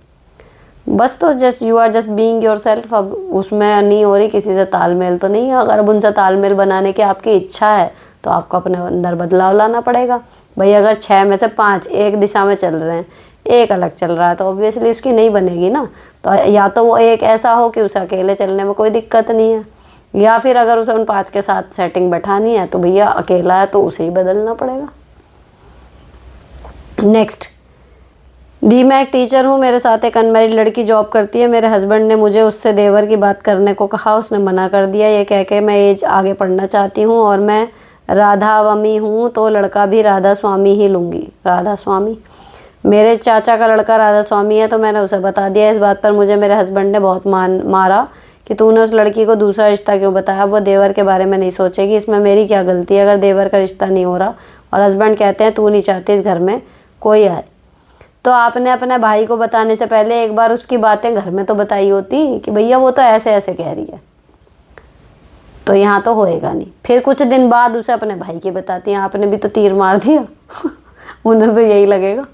बस तो just you are just being yourself. अब उसमें नहीं हो रही किसी से तालमेल तो नहीं है। अगर अब उनसे तालमेल बनाने की आपकी इच्छा है तो आपको अपने अंदर बदलाव लाना पड़ेगा। भाई अगर 6 में से 5 एक दिशा में चल रहे हैं, एक अलग चल रहा है, तो ऑब्वियसली उसकी नहीं बनेगी ना। तो या तो वो एक ऐसा हो कि उसे अकेले चलने में कोई दिक्कत नहीं है, या फिर अगर उसे उन 5 के साथ सेटिंग बैठानी है तो भैया अकेला है तो उसे ही बदलना पड़ेगा। नेक्स्ट, दी मैं एक टीचर हूँ, मेरे साथ एक अनमैरिड लड़की जॉब करती है। मेरे हस्बैंड ने मुझे उससे देवर की बात करने को कहा, उसने मना कर दिया, ये कह के मैं एज आगे पढ़ना चाहती हूँ और मैं राधावमी हूँ, तो लड़का भी राधा स्वामी ही लूँगी। राधा स्वामी, मेरे चाचा का लड़का राधा स्वामी है, तो मैंने उसे बता दिया। इस बात पर मुझे मेरे हस्बैंड ने बहुत मारा कि तूने उस लड़की को दूसरा रिश्ता क्यों बताया, वो देवर के बारे में नहीं सोचेगी, इसमें मेरी क्या गलती है अगर देवर का रिश्ता नहीं हो रहा। और हस्बैंड कहते हैं तू नहीं चाहती इस घर में कोई आए, तो आपने अपने भाई को बताने से पहले एक बार उसकी बातें घर में तो बताई होती कि भैया वो तो ऐसे ऐसे कह रही है। तो यहाँ तो होएगा नहीं। फिर कुछ दिन बाद उसे अपने भाई के बताती हैं, आपने भी तो तीर मार दिया उन्हें तो यही लगेगा।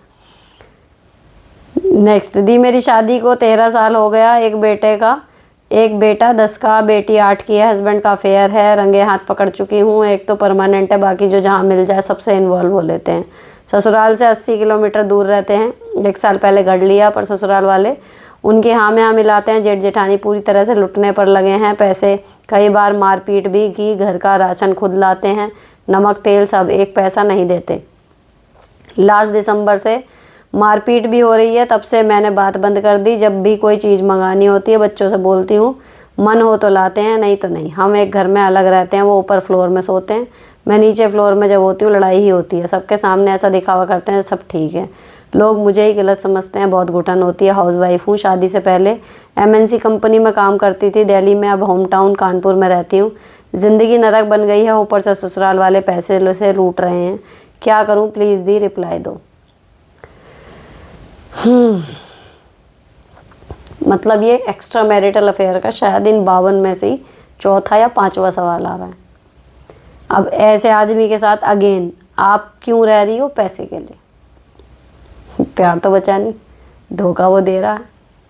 नेक्स्ट, दी मेरी शादी को 13 साल हो गया, एक बेटा 10 का, बेटी 8 की है। हस्बैंड का अफेयर है, रंगे हाथ पकड़ चुकी हूँ। एक तो परमानेंट है, बाकी जो जहाँ मिल जाए सबसे इन्वॉल्व हो लेते हैं। ससुराल से 80 किलोमीटर दूर रहते हैं। 1 साल पहले गढ़ लिया, पर ससुराल वाले उनकी हाँ में हाँ मिलाते हैं। जेठ जेठानी पूरी तरह से लुटने पर लगे हैं पैसे, कई बार मारपीट भी की। घर का राशन खुद लाते हैं, नमक तेल सब, एक पैसा नहीं देते। लास्ट दिसंबर से मारपीट भी हो रही है, तब से मैंने बात बंद कर दी। जब भी कोई चीज़ मंगानी होती है बच्चों से बोलती हूँ मन हो तो लाते हैं, नहीं तो नहीं। हम एक घर में अलग रहते हैं, वो ऊपर फ्लोर में सोते हैं, मैं नीचे फ्लोर में जब होती हूँ लड़ाई ही होती है। सबके सामने ऐसा दिखावा करते हैं सब ठीक है, लोग मुझे ही गलत समझते हैं, बहुत घुटन होती है। हाउसवाइफ हूँ, शादी से पहले एमएनसी कंपनी में काम करती थी दिल्ली में, अब होम टाउन कानपुर में रहती हूँ। ज़िंदगी नरक बन गई है, ऊपर से ससुराल वाले पैसे से लूट रहे हैं, क्या करूँ प्लीज़ दी रिप्लाई दो। मतलब ये एक्स्ट्रा मैरिटल अफेयर का शायद इन 52 में से ही चौथा या पांचवा सवाल आ रहा है। अब ऐसे आदमी के साथ अगेन आप क्यों रह रही हो? पैसे के लिए। प्यार तो बचा नहीं, धोखा वो दे रहा है,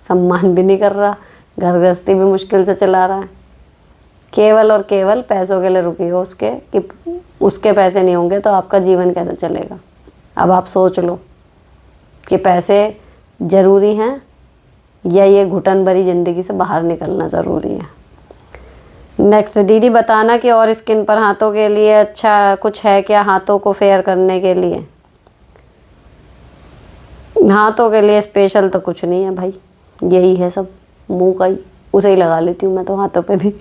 सम्मान भी नहीं कर रहा, घर गृहस्थी भी मुश्किल से चला रहा है, केवल और केवल पैसों के लिए रुकी हो उसके, कि उसके पैसे नहीं होंगे तो आपका जीवन कैसे चलेगा। अब आप सोच लो कि पैसे ज़रूरी हैं या ये घुटन भरी ज़िंदगी से बाहर निकलना ज़रूरी है। नेक्स्ट, दीदी बताना कि और स्किन पर हाथों के लिए अच्छा कुछ है क्या, हाथों को फेयर करने के लिए? हाथों के लिए स्पेशल तो कुछ नहीं है भाई, यही है सब, मुंह का ही, उसे ही लगा लेती हूँ मैं तो हाथों पे भी।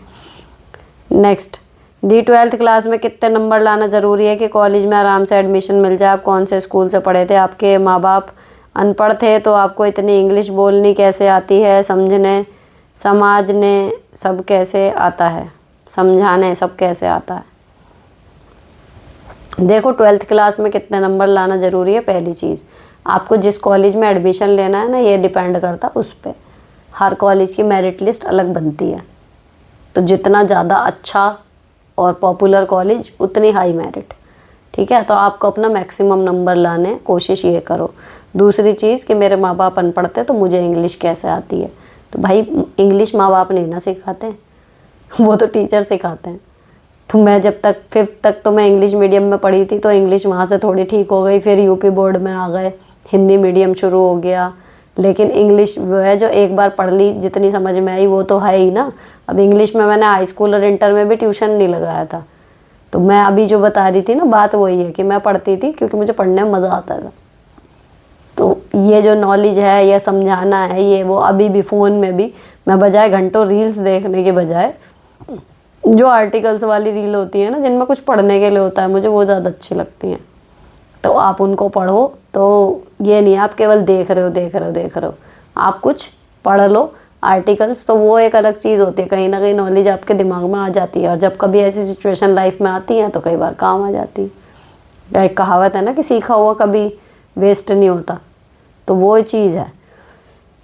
नेक्स्ट, दी 12th क्लास में कितने नंबर लाना ज़रूरी है कि कॉलेज में आराम से एडमिशन मिल जाए? आप कौन से स्कूल से पढ़े थे? आपके माँ बाप अनपढ़ थे तो आपको इतनी इंग्लिश बोलनी कैसे आती है? समझने समझने सब कैसे आता है? समझाने सब कैसे आता है? देखो 12th क्लास में कितने नंबर लाना ज़रूरी है, पहली चीज़ आपको जिस कॉलेज में एडमिशन लेना है ना, ये डिपेंड करता उस पर। हर कॉलेज की मेरिट लिस्ट अलग बनती है, तो जितना ज़्यादा अच्छा और पॉपुलर कॉलेज उतनी हाई मेरिट, ठीक है। तो आपको अपना मैक्सिमम नंबर लाने कोशिश ये करो। दूसरी चीज़ कि मेरे माँ बाप अनपढ़ थे तो मुझे इंग्लिश कैसे आती है? तो भाई इंग्लिश माँ बाप नहीं ना सिखाते, वो तो टीचर सिखाते हैं। तो मैं जब तक 5th तक तो मैं इंग्लिश मीडियम में पढ़ी थी, तो इंग्लिश वहाँ से थोड़ी ठीक हो गई, फिर यूपी बोर्ड में आ गए, हिंदी मीडियम शुरू हो गया। लेकिन इंग्लिश वो है जो एक बार पढ़ ली, जितनी समझ में आई वो तो है ही ना। अब इंग्लिश में मैंने हाई स्कूल और इंटर में भी ट्यूशन नहीं लगाया था, तो मैं अभी जो बता रही थी ना, बात वही है कि मैं पढ़ती थी क्योंकि मुझे पढ़ने में मज़ा आता था। तो ये जो नॉलेज है, ये समझाना है, ये वो, अभी भी फ़ोन में भी मैं बजाय घंटों रील्स देखने के बजाय जो आर्टिकल्स वाली रील होती है ना, जिनमें कुछ पढ़ने के लिए होता है, मुझे वो ज़्यादा अच्छी लगती हैं। तो आप उनको पढ़ो, तो ये नहीं आप केवल देख रहे हो, आप कुछ पढ़ लो आर्टिकल्स, तो वो एक अलग चीज़ होती है, कहीं ना कहीं नॉलेज आपके दिमाग में आ जाती है। और जब कभी ऐसी सिचुएशन लाइफ में आती है तो कई बार काम आ जाती है। एक कहावत है ना कि सीखा हुआ कभी वेस्ट नहीं होता, तो वो चीज़ है।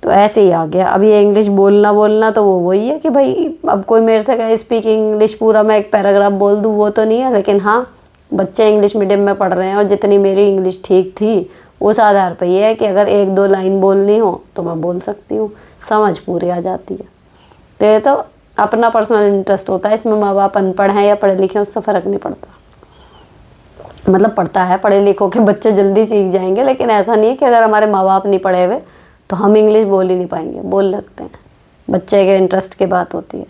तो ऐसे ही आ गया। अब ये इंग्लिश बोलना तो वो वही है कि भाई अब कोई मेरे से कहे स्पीक इंग्लिश पूरा मैं एक पैराग्राफ बोल दूँ, वो तो नहीं है। लेकिन हाँ, बच्चे इंग्लिश मीडियम में पढ़ रहे हैं और जितनी मेरी इंग्लिश ठीक थी उस आधार पर यह है कि अगर 1-2 लाइन बोलनी हो तो मैं बोल सकती हूँ, समझ पूरी आ जाती है। तो ये तो अपना पर्सनल इंटरेस्ट होता है इसमें, माँ बाप अनपढ़ हैं या पढ़े लिखे उससे फ़र्क नहीं पड़ता। मतलब पढ़ता है, पढ़े लिखों के बच्चे जल्दी सीख जाएंगे, लेकिन ऐसा नहीं है कि अगर हमारे माँ बाप नहीं पढ़े हुए तो हम इंग्लिश बोल ही नहीं पाएंगे, बोल सकते हैं, बच्चे के इंटरेस्ट की बात होती है।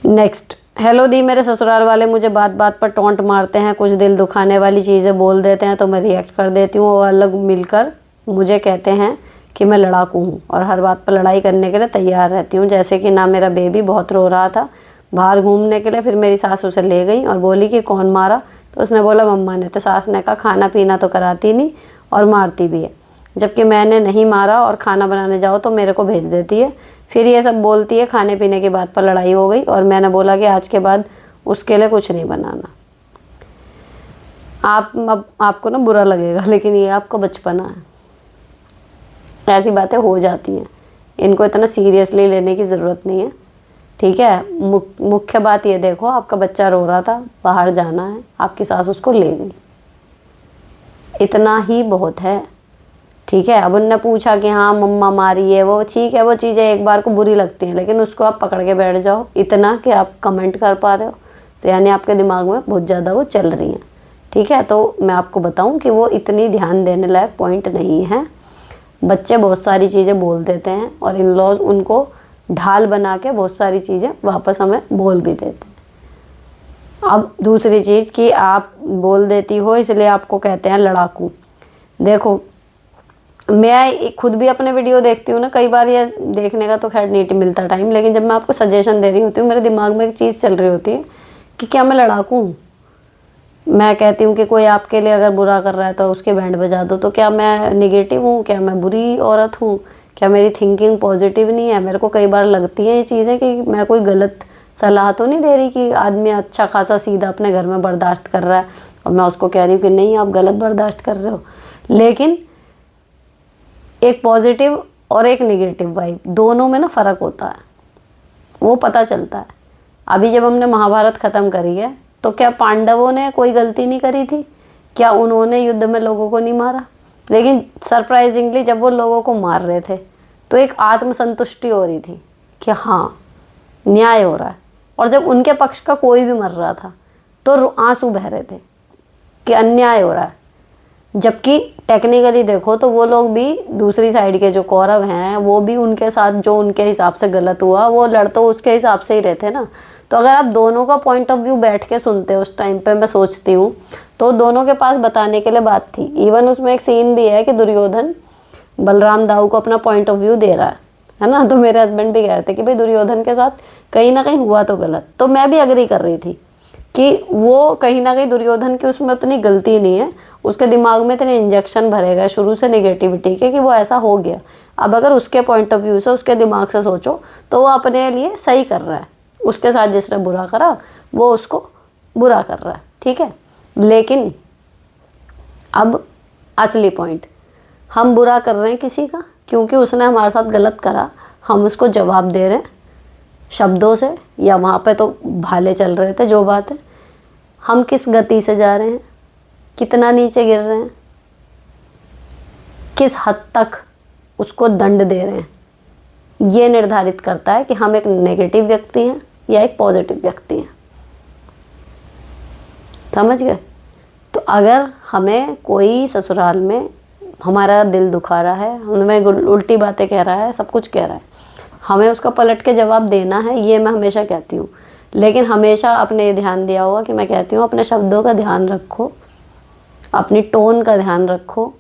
नेक्स्ट, हेलो दी, मेरे ससुराल वाले मुझे बात बात पर टोंट मारते हैं, कुछ दिल दुखाने वाली चीज़ें बोल देते हैं तो मैं रिएक्ट कर देती हूँ। वो अलग मिलकर मुझे कहते हैं कि मैं लड़ाकू हूँ और हर बात पर लड़ाई करने के लिए तैयार रहती हूँ। जैसे कि ना, मेरा बेबी बहुत रो रहा था बाहर घूमने के लिए, फिर मेरी सास उसे ले गई और बोली कि कौन मारा? तो उसने बोला मम्मा ने। तो सास ने कहा खाना पीना तो कराती नहीं और मारती भी है, जबकि मैंने नहीं मारा, और खाना बनाने जाओ तो मेरे को भेज देती है। फिर ये सब बोलती है। खाने पीने की बात पर लड़ाई हो गई और मैंने बोला कि आज के बाद उसके लिए कुछ नहीं बनाना। आपको ना बुरा लगेगा, लेकिन ये आपका बचपना है, ऐसी बातें हो जाती हैं, इनको इतना सीरियसली लेने की ज़रूरत नहीं है, ठीक है। मुख्य बात ये देखो, आपका बच्चा रो रहा था, बाहर जाना है, आपकी सास उसको ले गई, इतना ही बहुत है, ठीक है। अब उनने पूछा कि हाँ मम्मा मारी है, वो ठीक है, वो चीज़ें एक बार को बुरी लगती हैं, लेकिन उसको आप पकड़ के बैठ जाओ इतना कि आप कमेंट कर पा रहे हो, तो यानी आपके दिमाग में बहुत ज़्यादा वो चल रही हैं, ठीक है। तो मैं आपको बताऊं कि वो इतनी ध्यान देने लायक पॉइंट नहीं है। बच्चे बहुत सारी चीज़ें बोल देते हैं और इन लॉज उनको ढाल बना के बहुत सारी चीज़ें वापस हमें बोल भी देते हैं। अब दूसरी चीज़ कि आप बोल देती हो इसलिए आपको कहते हैं लड़ाकू। देखो, मैं खुद भी अपने वीडियो देखती हूँ ना, कई बार ये देखने का तो खैर नहीं मिलता टाइम, लेकिन जब मैं आपको सजेशन दे रही होती हूँ मेरे दिमाग में एक चीज़ चल रही होती है कि क्या मैं लड़ाकू हूँ। मैं कहती हूँ कि कोई आपके लिए अगर बुरा कर रहा है तो उसके बैंड बजा दो, तो क्या मैं निगेटिव हूँ, क्या मैं बुरी औरत हूँ, क्या मेरी थिंकिंग पॉजिटिव नहीं है। मेरे को कई बार लगती है ये चीज़ें कि मैं कोई गलत सलाह तो नहीं दे रही कि आदमी अच्छा खासा सीधा अपने घर में बर्दाश्त कर रहा है और मैं उसको कह रही हूँ कि नहीं आप गलत बर्दाश्त कर रहे हो। लेकिन एक पॉजिटिव और एक नेगेटिव वाइब, दोनों में ना फ़र्क होता है, वो पता चलता है। अभी जब हमने महाभारत ख़त्म करी है तो क्या पांडवों ने कोई गलती नहीं करी थी? क्या उन्होंने युद्ध में लोगों को नहीं मारा? लेकिन सरप्राइजिंगली जब वो लोगों को मार रहे थे तो एक आत्मसंतुष्टि हो रही थी कि हाँ न्याय हो रहा है। और जब उनके पक्ष का कोई भी मर रहा था तो आंसू बह रहे थे कि अन्याय हो रहा है। जबकि टेक्निकली देखो तो वो लोग भी, दूसरी साइड के जो कौरव हैं वो भी उनके साथ जो उनके हिसाब से गलत हुआ वो लड़ तो उसके हिसाब से ही रहते ना। तो अगर आप दोनों का पॉइंट ऑफ व्यू बैठ के सुनते हो उस टाइम पे, मैं सोचती हूँ तो दोनों के पास बताने के लिए बात थी। इवन उसमें एक सीन भी है कि दुर्योधन बलराम दाऊ को अपना पॉइंट ऑफ व्यू दे रहा है ना। तो मेरे हस्बैंड भी कह रहे थे कि भाई दुर्योधन के साथ कहीं ना कहीं हुआ तो गलत, तो मैं भी अग्री कर रही थी कि वो कहीं ना कहीं दुर्योधन की उसमें उतनी गलती नहीं है, उसके दिमाग में इतने इंजेक्शन भरे गए शुरू से नेगेटिविटी के कि वो ऐसा हो गया। अब अगर उसके पॉइंट ऑफ व्यू से उसके दिमाग से सोचो तो वो अपने लिए सही कर रहा है, उसके साथ जिसने बुरा करा वो उसको बुरा कर रहा है, ठीक है। लेकिन अब असली पॉइंट, हम बुरा कर रहे हैं किसी का क्योंकि उसने हमारे साथ गलत करा, हम उसको जवाब दे रहे हैं शब्दों से, या वहाँ पे तो भाले चल रहे थे जो बात है। हम किस गति से जा रहे हैं, कितना नीचे गिर रहे हैं, किस हद तक उसको दंड दे रहे हैं, ये निर्धारित करता है कि हम एक नेगेटिव व्यक्ति हैं या एक पॉजिटिव व्यक्ति हैं। समझ गए? तो अगर हमें कोई ससुराल में हमारा दिल दुखा रहा है, हमें उल्टी बातें कह रहा है, सब कुछ कह रहा है, हमें उसका पलट के जवाब देना है, ये मैं हमेशा कहती हूँ। लेकिन हमेशा आपने ये ध्यान दिया होगा कि मैं कहती हूँ अपने शब्दों का ध्यान रखो, अपनी टोन का ध्यान रखो,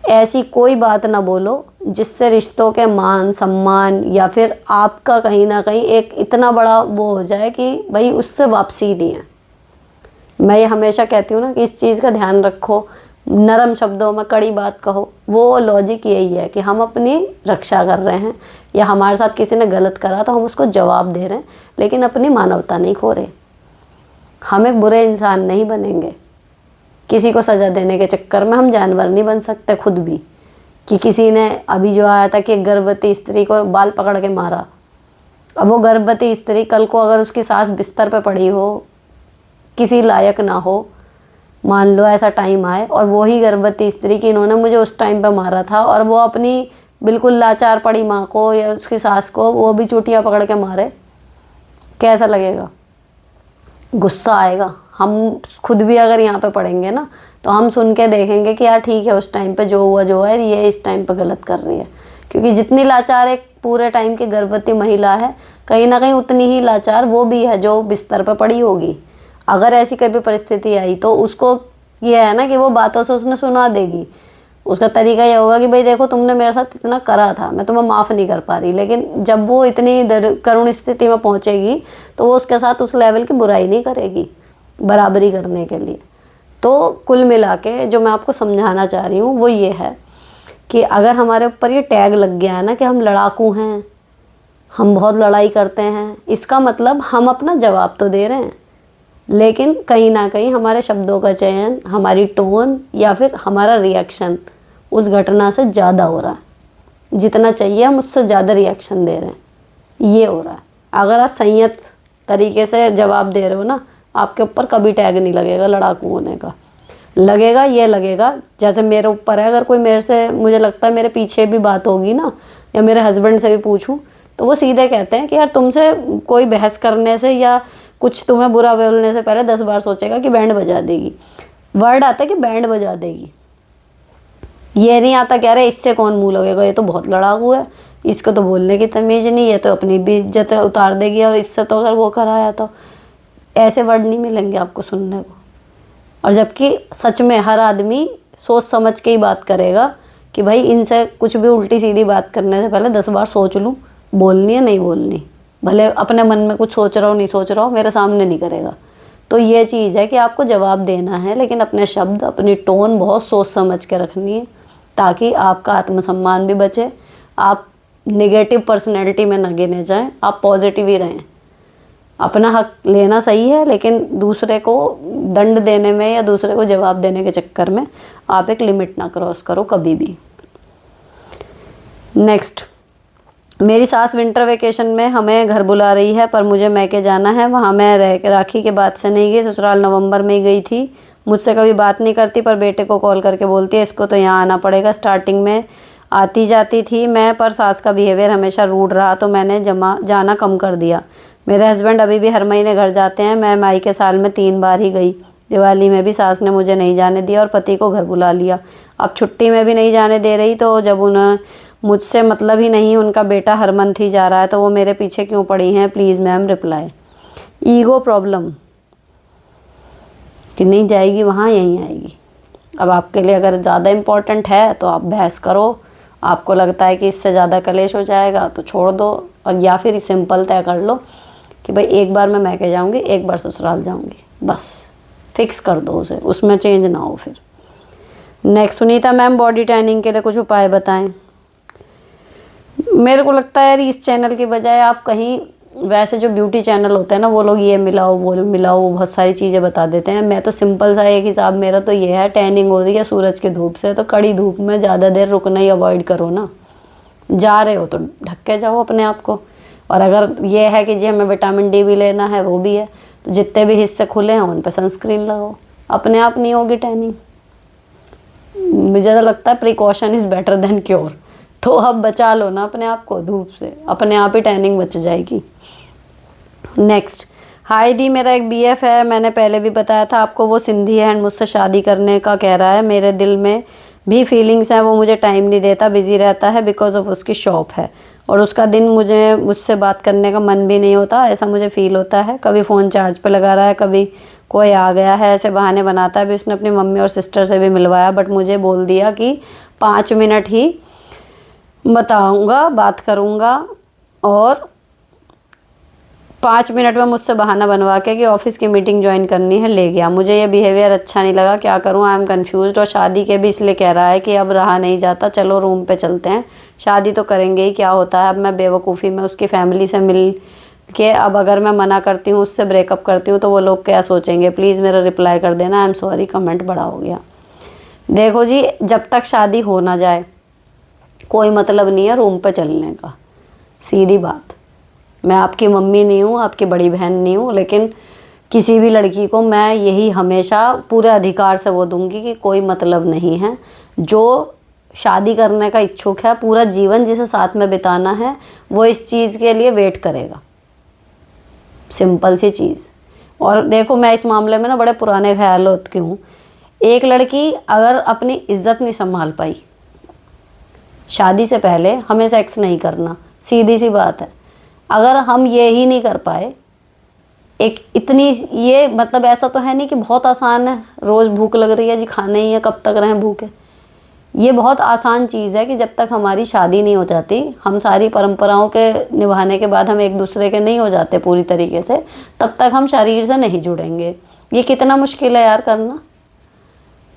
ऐसी कोई बात ना बोलो जिससे रिश्तों के मान सम्मान या फिर आपका कहीं ना कहीं एक इतना बड़ा वो हो जाए कि भाई उससे वापसी नहीं है। मैं ये हमेशा कहती हूँ ना कि इस चीज़ का ध्यान रखो, नरम शब्दों में कड़ी बात कहो। वो लॉजिक यही है कि हम अपनी रक्षा कर रहे हैं, या हमारे साथ किसी ने गलत करा तो हम उसको जवाब दे रहे हैं, लेकिन अपनी मानवता नहीं खो रहे। हम एक बुरे इंसान नहीं बनेंगे, किसी को सज़ा देने के चक्कर में हम जानवर नहीं बन सकते खुद भी। कि किसी ने अभी जो आया था कि गर्भवती स्त्री को बाल पकड़ के मारा, अब वो गर्भवती स्त्री कल को अगर उसकी सास बिस्तर पे पड़ी हो, किसी लायक ना हो, मान लो ऐसा टाइम आए और वो ही गर्भवती स्त्री की इन्होंने मुझे उस टाइम पे मारा था और वो अपनी बिल्कुल लाचार पड़ी माँ को या उसकी सास को वो भी चूटियाँ पकड़ के मारे, कैसा लगेगा? गुस्सा आएगा। हम खुद भी अगर यहाँ पे पढ़ेंगे ना तो हम सुन के देखेंगे कि यार ठीक है उस टाइम पे जो हुआ जो है, ये इस टाइम पे गलत कर रही है। क्योंकि जितनी लाचार एक पूरे टाइम की गर्भवती महिला है, कहीं ना कहीं उतनी ही लाचार वो भी है जो बिस्तर पे पड़ी होगी। अगर ऐसी कभी परिस्थिति आई तो उसको ये है ना कि वो बातों से उसने सुना देगी। उसका तरीका ये होगा कि भाई देखो तुमने मेरे साथ इतना करा था, मैं तुम्हें माफ़ नहीं कर पा रही। लेकिन जब वो इतनी करुण स्थिति में पहुंचेगी तो वो उसके साथ उस लेवल की बुराई नहीं करेगी बराबरी करने के लिए। तो कुल मिला के जो मैं आपको समझाना चाह रही हूँ वो ये है कि अगर हमारे ऊपर ये टैग लग गया है ना कि हम लड़ाकू हैं, हम बहुत लड़ाई करते हैं, इसका मतलब हम अपना जवाब तो दे रहे हैं, लेकिन कहीं ना कहीं हमारे शब्दों का चयन, हमारी टोन या फिर हमारा रिएक्शन उस घटना से ज़्यादा हो रहा है। जितना चाहिए हम उससे ज़्यादा रिएक्शन दे रहे हैं, ये हो रहा है। अगर आप संयत तरीके से जवाब दे रहे हो ना, आपके ऊपर कभी टैग नहीं लगेगा लड़ाकू होने का। लगेगा ये लगेगा जैसे मेरे ऊपर है, अगर कोई मेरे से, मुझे लगता है मेरे पीछे भी बात होगी ना, या मेरे हस्बैंड से भी पूछूं तो वो सीधे कहते हैं कि यार तुमसे कोई बहस करने से या कुछ तुम्हें बुरा बोलने से पहले 10 बार सोचेगा कि बैंड बजा देगी। वर्ड आता है कि बैंड बजा देगी, ये नहीं आता कि अरे इससे कौन मुँह लगेगा, ये तो बहुत लड़ाकू है, इसको तो बोलने की तमीज़ नहीं, ये तो अपनी भी इज्जत उतार देगी और इससे तो अगर वो कराया तो। ऐसे वर्ड नहीं मिलेंगे आपको सुनने को। और जबकि सच में हर आदमी सोच समझ के ही बात करेगा कि भाई इनसे कुछ भी उल्टी सीधी बात करने से पहले 10 बार सोच लूँ, बोलनी है नहीं बोलनी, भले अपने मन में कुछ सोच रहा हो नहीं सोच रहा हो, मेरे सामने नहीं करेगा। तो ये चीज़ है कि आपको जवाब देना है, लेकिन अपने शब्द, अपनी टोन बहुत सोच समझ के रखनी है, ताकि आपका आत्मसम्मान भी बचे, आप नेगेटिव पर्सनैलिटी में न गिने जाएं, आप पॉजिटिव ही रहें। अपना हक लेना सही है, लेकिन दूसरे को दंड देने में या दूसरे को जवाब देने के चक्कर में आप एक लिमिट ना क्रॉस करो कभी भी। नेक्स्ट, मेरी सास विंटर वेकेशन में हमें घर बुला रही है, पर मुझे मैके जाना है। वहाँ मैं राखी के बाद से नहीं गई, ससुराल नवंबर में ही गई थी। मुझसे कभी बात नहीं करती, पर बेटे को कॉल करके बोलती है इसको तो यहाँ आना पड़ेगा। स्टार्टिंग में आती जाती थी मैं, पर सास का बिहेवियर हमेशा रूड रहा, तो मैंने जाना कम कर दिया। मेरे हस्बैंड अभी भी हर महीने घर जाते हैं, मैं मायके साल में 3 बार ही गई। दिवाली में भी सास ने मुझे नहीं जाने दिया और पति को घर बुला लिया। अब छुट्टी में भी नहीं जाने दे रही, तो जब उन्हें मुझसे मतलब ही नहीं, उनका बेटा हर मंथ ही जा रहा है, तो वो मेरे पीछे क्यों पड़ी हैं? Please ma'am reply. Ego problem कि नहीं जाएगी वहाँ, यहीं आएगी। अब आपके लिए अगर ज़्यादा इम्पोर्टेंट है तो आप बहस करो, आपको लगता है कि इससे ज़्यादा कलेश हो जाएगा तो छोड़ दो, और या फिर सिंपल तय कर लो कि भाई एक बार मैं मैके जाऊँगी, एक बार ससुराल जाऊँगी, बस फिक्स कर दो उसे, उसमें चेंज ना हो फिर। Next, Sunita ma'am body tanning के लिए कुछ उपाय बताएं। मेरे को लगता है यार इस चैनल की बजाय आप कहीं, वैसे जो ब्यूटी चैनल होते हैं ना, वो लोग ये मिलाओ वो मिलाओ, वो बहुत सारी चीज़ें बता देते हैं। मैं तो सिंपल सा एक हिसाब मेरा तो ये है, टैनिंग हो रही है सूरज की धूप से, तो कड़ी धूप में ज़्यादा देर रुकना ही अवॉइड करो ना। जा रहे हो तो ढक के जाओ अपने आप को। और अगर ये है कि जी हमें विटामिन डी भी लेना है, वो भी है, तो जितने भी हिस्से खुले हैं उन पर सनस्क्रीन लगाओ, अपने आप नहीं होगी टैनिंग। मुझे तो लगता है precaution is better than cure. तो अब बचा लो ना अपने आप को धूप से, अपने आप ही टैनिंग बच जाएगी। नेक्स्ट, हाय दी, मेरा एक बीएफ है, मैंने पहले भी बताया था आपको, वो सिंधी है एंड मुझसे शादी करने का कह रहा है। मेरे दिल में भी फीलिंग्स हैं, वो मुझे टाइम नहीं देता, बिज़ी रहता है बिकॉज ऑफ उसकी शॉप है, और उसका दिन मुझसे बात करने का मन भी नहीं होता, ऐसा मुझे फील होता है। कभी फ़ोन चार्ज पे लगा रहा है, कभी कोई आ गया है, ऐसे बहाने बनाता है। अभी उसने अपनी मम्मी और सिस्टर से भी मिलवाया, बट मुझे बोल दिया कि 5 मिनट ही बताऊंगा, बात करूंगा, और 5 मिनट में मुझसे बहाना बनवा के कि ऑफिस की मीटिंग ज्वाइन करनी है ले गया। मुझे ये बिहेवियर अच्छा नहीं लगा, क्या करूं? I am confused. और शादी के भी इसलिए कह रहा है कि अब रहा नहीं जाता, चलो रूम पे चलते हैं, शादी तो करेंगे ही, क्या होता है। अब मैं बेवकूफ़ी में उसकी फैमिली से मिल के, अब अगर मैं मना करती हूँ, उससे ब्रेकअप करती हूँ, तो वो लोग क्या सोचेंगे? प्लीज़ मेरा रिप्लाई कर देना, आई एम सॉरी, कमेंट बड़ा हो गया। देखो जी, जब तक शादी हो ना जाए कोई मतलब नहीं है रूम पे चलने का, सीधी बात। मैं आपकी मम्मी नहीं हूँ, आपकी बड़ी बहन नहीं हूँ, लेकिन किसी भी लड़की को मैं यही हमेशा पूरे अधिकार से वो दूंगी कि कोई मतलब नहीं है। जो शादी करने का इच्छुक है, पूरा जीवन जिसे साथ में बिताना है, वो इस चीज़ के लिए वेट करेगा, सिंपल सी चीज़। और देखो, मैं इस मामले में ना बड़े पुराने ख्याल की हूँ। एक लड़की अगर अपनी इज्जत नहीं संभाल पाई, शादी से पहले हमें सेक्स नहीं करना, सीधी सी बात है। अगर हम ये ही नहीं कर पाए, एक इतनी, ये मतलब ऐसा तो है नहीं कि बहुत आसान है, रोज़ भूख लग रही है जी खाना ही है, कब तक रहें भूखे। ये बहुत आसान चीज़ है कि जब तक हमारी शादी नहीं हो जाती, हम सारी परंपराओं के निभाने के बाद हम एक दूसरे के नहीं हो जाते पूरी तरीके से, तब तक हम शरीर से नहीं जुड़ेंगे। ये कितना मुश्किल है यार करना।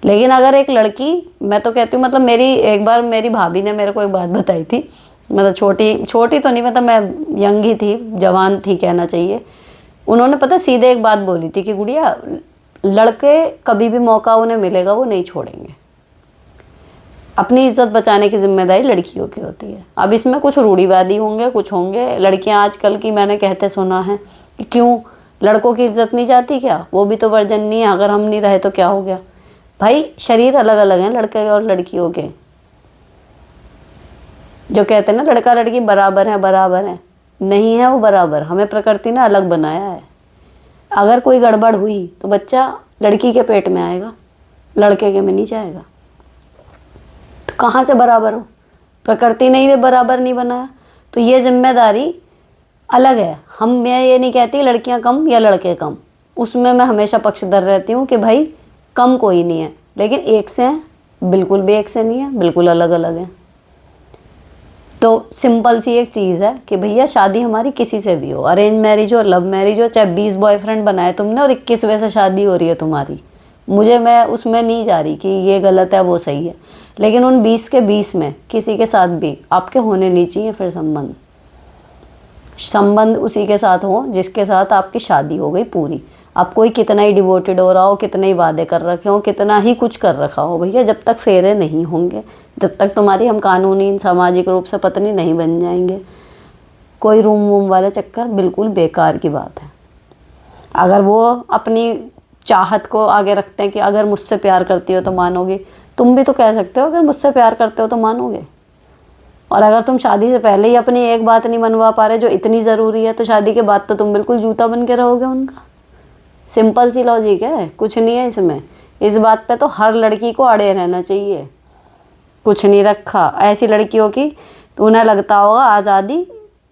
लेकिन अगर एक लड़की, मैं तो कहती हूँ, मतलब मेरी एक बार मेरी भाभी ने मेरे को एक बात बताई थी, मतलब छोटी तो नहीं, मतलब मैं यंग ही थी, जवान थी कहना चाहिए। उन्होंने पता सीधे एक बात बोली थी कि गुड़िया, लड़के कभी भी मौका उन्हें मिलेगा वो नहीं छोड़ेंगे, अपनी इज्जत बचाने की जिम्मेदारी लड़कियों की होती है। अब इसमें कुछ रूढ़िवादी होंगे, कुछ होंगे, लड़कियां आजकल की मैंने कहते सुना है कि क्यों लड़कों की इज्जत नहीं जाती क्या, वो भी तो वर्जन नहीं है, अगर हम नहीं रहे तो क्या हो गया। भाई शरीर अलग अलग हैं लड़के और लड़कियों के। जो कहते हैं ना लड़का लड़की बराबर है, नहीं है वो बराबर, हमें प्रकृति ने अलग बनाया है। अगर कोई गड़बड़ हुई तो बच्चा लड़की के पेट में आएगा, लड़के के में नहीं जाएगा। तो कहाँ से बराबर हो? प्रकृति ने ही बराबर नहीं बनाया, तो ये जिम्मेदारी अलग है। मैं ये नहीं कहती लड़कियां कम या लड़के कम, उसमें मैं हमेशा पक्षधर रहती हूँ कि भाई कम कोई नहीं है, लेकिन एक से हैं बिल्कुल भी एक से नहीं है, बिल्कुल अलग अलग है। तो सिंपल सी एक चीज़ है कि भैया शादी हमारी किसी से भी हो, अरेंज मैरिज हो, लव मैरिज हो, चाहे 20 बॉयफ्रेंड बनाए तुमने और 21वें से शादी हो रही है तुम्हारी, मैं उसमें नहीं जा रही कि ये गलत है वो सही है, लेकिन उन 20 के 20 में किसी के साथ भी आपके होने नहीं चाहिए फिर संबंध उसी के साथ हो जिसके साथ आपकी शादी हो गई पूरी। आप कोई कितना ही डिवोटेड हो रहा हो, कितने ही वादे कर रखे हो, कितना ही कुछ कर रखा हो, भैया जब तक फेरे नहीं होंगे, जब तक तुम्हारी हम कानूनी सामाजिक रूप से पत्नी नहीं बन जाएंगे, कोई रूम वूम वाले चक्कर बिल्कुल बेकार की बात है। अगर वो अपनी चाहत को आगे रखते हैं कि अगर मुझसे प्यार करती हो तो मानोगे, तुम भी तो कह सकते हो अगर मुझसे प्यार करते हो तो मानोगे। और अगर तुम शादी से पहले ही अपनी एक बात नहीं मनवा पा रहे जो इतनी ज़रूरी है, तो शादी के बाद तो तुम बिल्कुल जूता बन के रहोगे उनका। सिंपल सी लॉजिक है, कुछ नहीं है इसमें। इस बात पे तो हर लड़की को अड़े रहना चाहिए, कुछ नहीं रखा। ऐसी लड़कियों की तो उन्हें लगता होगा आज़ादी,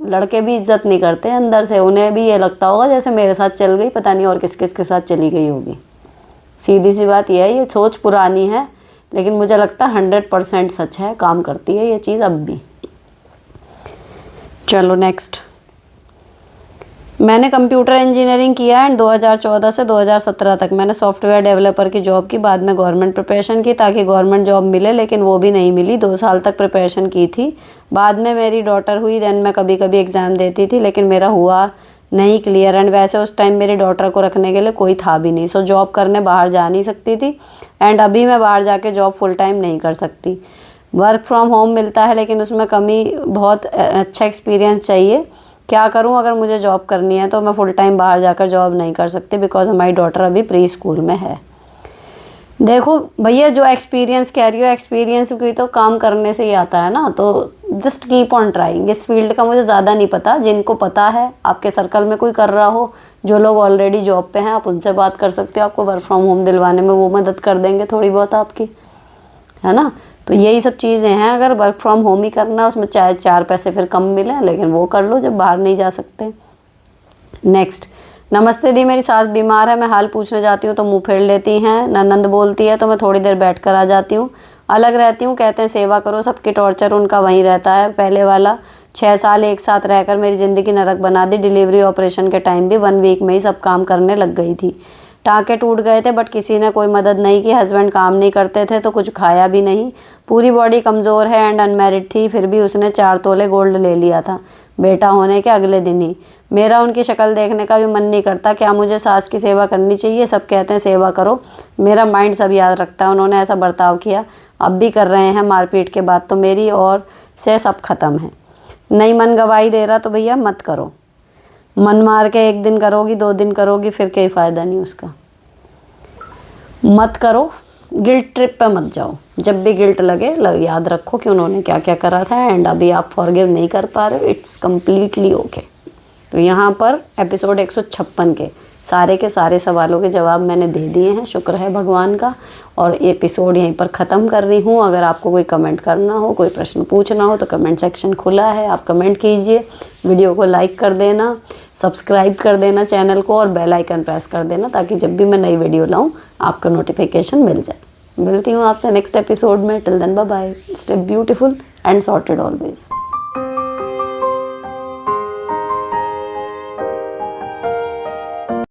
लड़के भी इज्जत नहीं करते अंदर से, उन्हें भी ये लगता होगा जैसे मेरे साथ चल गई, पता नहीं और किस किस के साथ चली गई होगी। सीधी सी बात यह है, ये सोच पुरानी है लेकिन मुझे लगता है 100% सच है, काम करती है ये चीज़ अब भी। चलो नेक्स्ट। मैंने कंप्यूटर इंजीनियरिंग किया एंड 2014 से 2017 तक मैंने सॉफ्टवेयर डेवलपर की जॉब की, बाद में गवर्नमेंट प्रिपरेशन की ताकि गवर्नमेंट जॉब मिले, लेकिन वो भी नहीं मिली। 2 साल तक प्रिपरेशन की थी, बाद में मेरी डॉटर हुई, देन मैं कभी कभी एग्ज़ाम देती थी लेकिन मेरा हुआ नहीं क्लियर। एंड वैसे उस टाइम मेरी डॉटर को रखने के लिए कोई था भी नहीं, सो जॉब करने बाहर जा नहीं सकती थी। एंड अभी मैं बाहर जाके जॉब फुल टाइम नहीं कर सकती। वर्क फ्रॉम होम मिलता है लेकिन उसमें कमी, बहुत अच्छा एक्सपीरियंस चाहिए। क्या करूं, अगर मुझे जॉब करनी है तो मैं फुल टाइम बाहर जाकर जॉब नहीं कर सकती बिकॉज हमारी डॉटर अभी प्री स्कूल में है। देखो भैया, जो एक्सपीरियंस कह रही हो, एक्सपीरियंस भी तो काम करने से ही आता है ना, तो जस्ट कीप ऑन ट्राइंग। इस फील्ड का मुझे ज़्यादा नहीं पता, जिनको पता है आपके सर्कल में कोई कर रहा हो, जो लोग ऑलरेडी जॉब पे हैं, आप उनसे बात कर सकते हो। आपको वर्क फ्रॉम होम दिलवाने में वो मदद कर देंगे थोड़ी बहुत आपकी, है ना। तो यही सब चीज़ें हैं। अगर वर्क फ्रॉम होम ही करना, उसमें चाहे 4 पैसे फिर कम मिले, लेकिन वो कर लो जब बाहर नहीं जा सकते। नेक्स्ट। नमस्ते दी, मेरी सास बीमार है, मैं हाल पूछने जाती हूँ तो मुंह फेर लेती हैं। ननंद बोलती है तो मैं थोड़ी देर बैठ कर आ जाती हूँ। अलग रहती हूँ, कहते हैं सेवा करो, सबकी टॉर्चर उनका वहीं रहता है पहले वाला। 6 साल एक साथ रहकर मेरी ज़िंदगी नरक बना दी। डिलीवरी ऑपरेशन के टाइम भी 1 वीक में ही सब काम करने लग गई थी। टाँके टूट गए थे बट किसी ने कोई मदद नहीं की। हस्बैंड काम नहीं करते थे तो कुछ खाया भी नहीं। पूरी बॉडी कमज़ोर है एंड अनमैरिड थी, फिर भी उसने 4 तोले गोल्ड ले लिया था बेटा होने के अगले दिन ही। मेरा उनकी शक्ल देखने का भी मन नहीं करता। क्या मुझे सास की सेवा करनी चाहिए? सब कहते हैं सेवा करो, मेरा माइंड सब याद रखता है। उन्होंने ऐसा बर्ताव किया, अब भी कर रहे हैं। मारपीट के बाद तो मेरी ओर से सब खत्म है। नहीं मन गवाही दे रहा तो भैया मत करो। मन मार के 1 दिन करोगी, 2 दिन करोगी, फिर कोई फ़ायदा नहीं उसका। मत करो, गिल्ट ट्रिप पे मत जाओ। जब भी गिल्ट लगे याद रखो कि उन्होंने क्या क्या करा था एंड अभी आप फॉरगिव नहीं कर पा रहे हो, इट्स कम्प्लीटली ओके। तो यहाँ पर एपिसोड 156 के सारे सवालों के जवाब मैंने दे दिए हैं, शुक्र है भगवान का। और एपिसोड यहीं पर ख़त्म कर रही हूँ। अगर आपको कोई कमेंट करना हो, कोई प्रश्न पूछना हो तो कमेंट सेक्शन खुला है, आप कमेंट कीजिए। वीडियो को लाइक कर देना, सब्सक्राइब कर देना चैनल को और बेल आइकन प्रेस कर देना ताकि जब भी मैं नई वीडियो लाऊं आपको नोटिफिकेशन मिल जाए। मिलती हूँ आपसे नेक्स्ट एपिसोड में। Till then bye bye, stay beautiful and sorted always.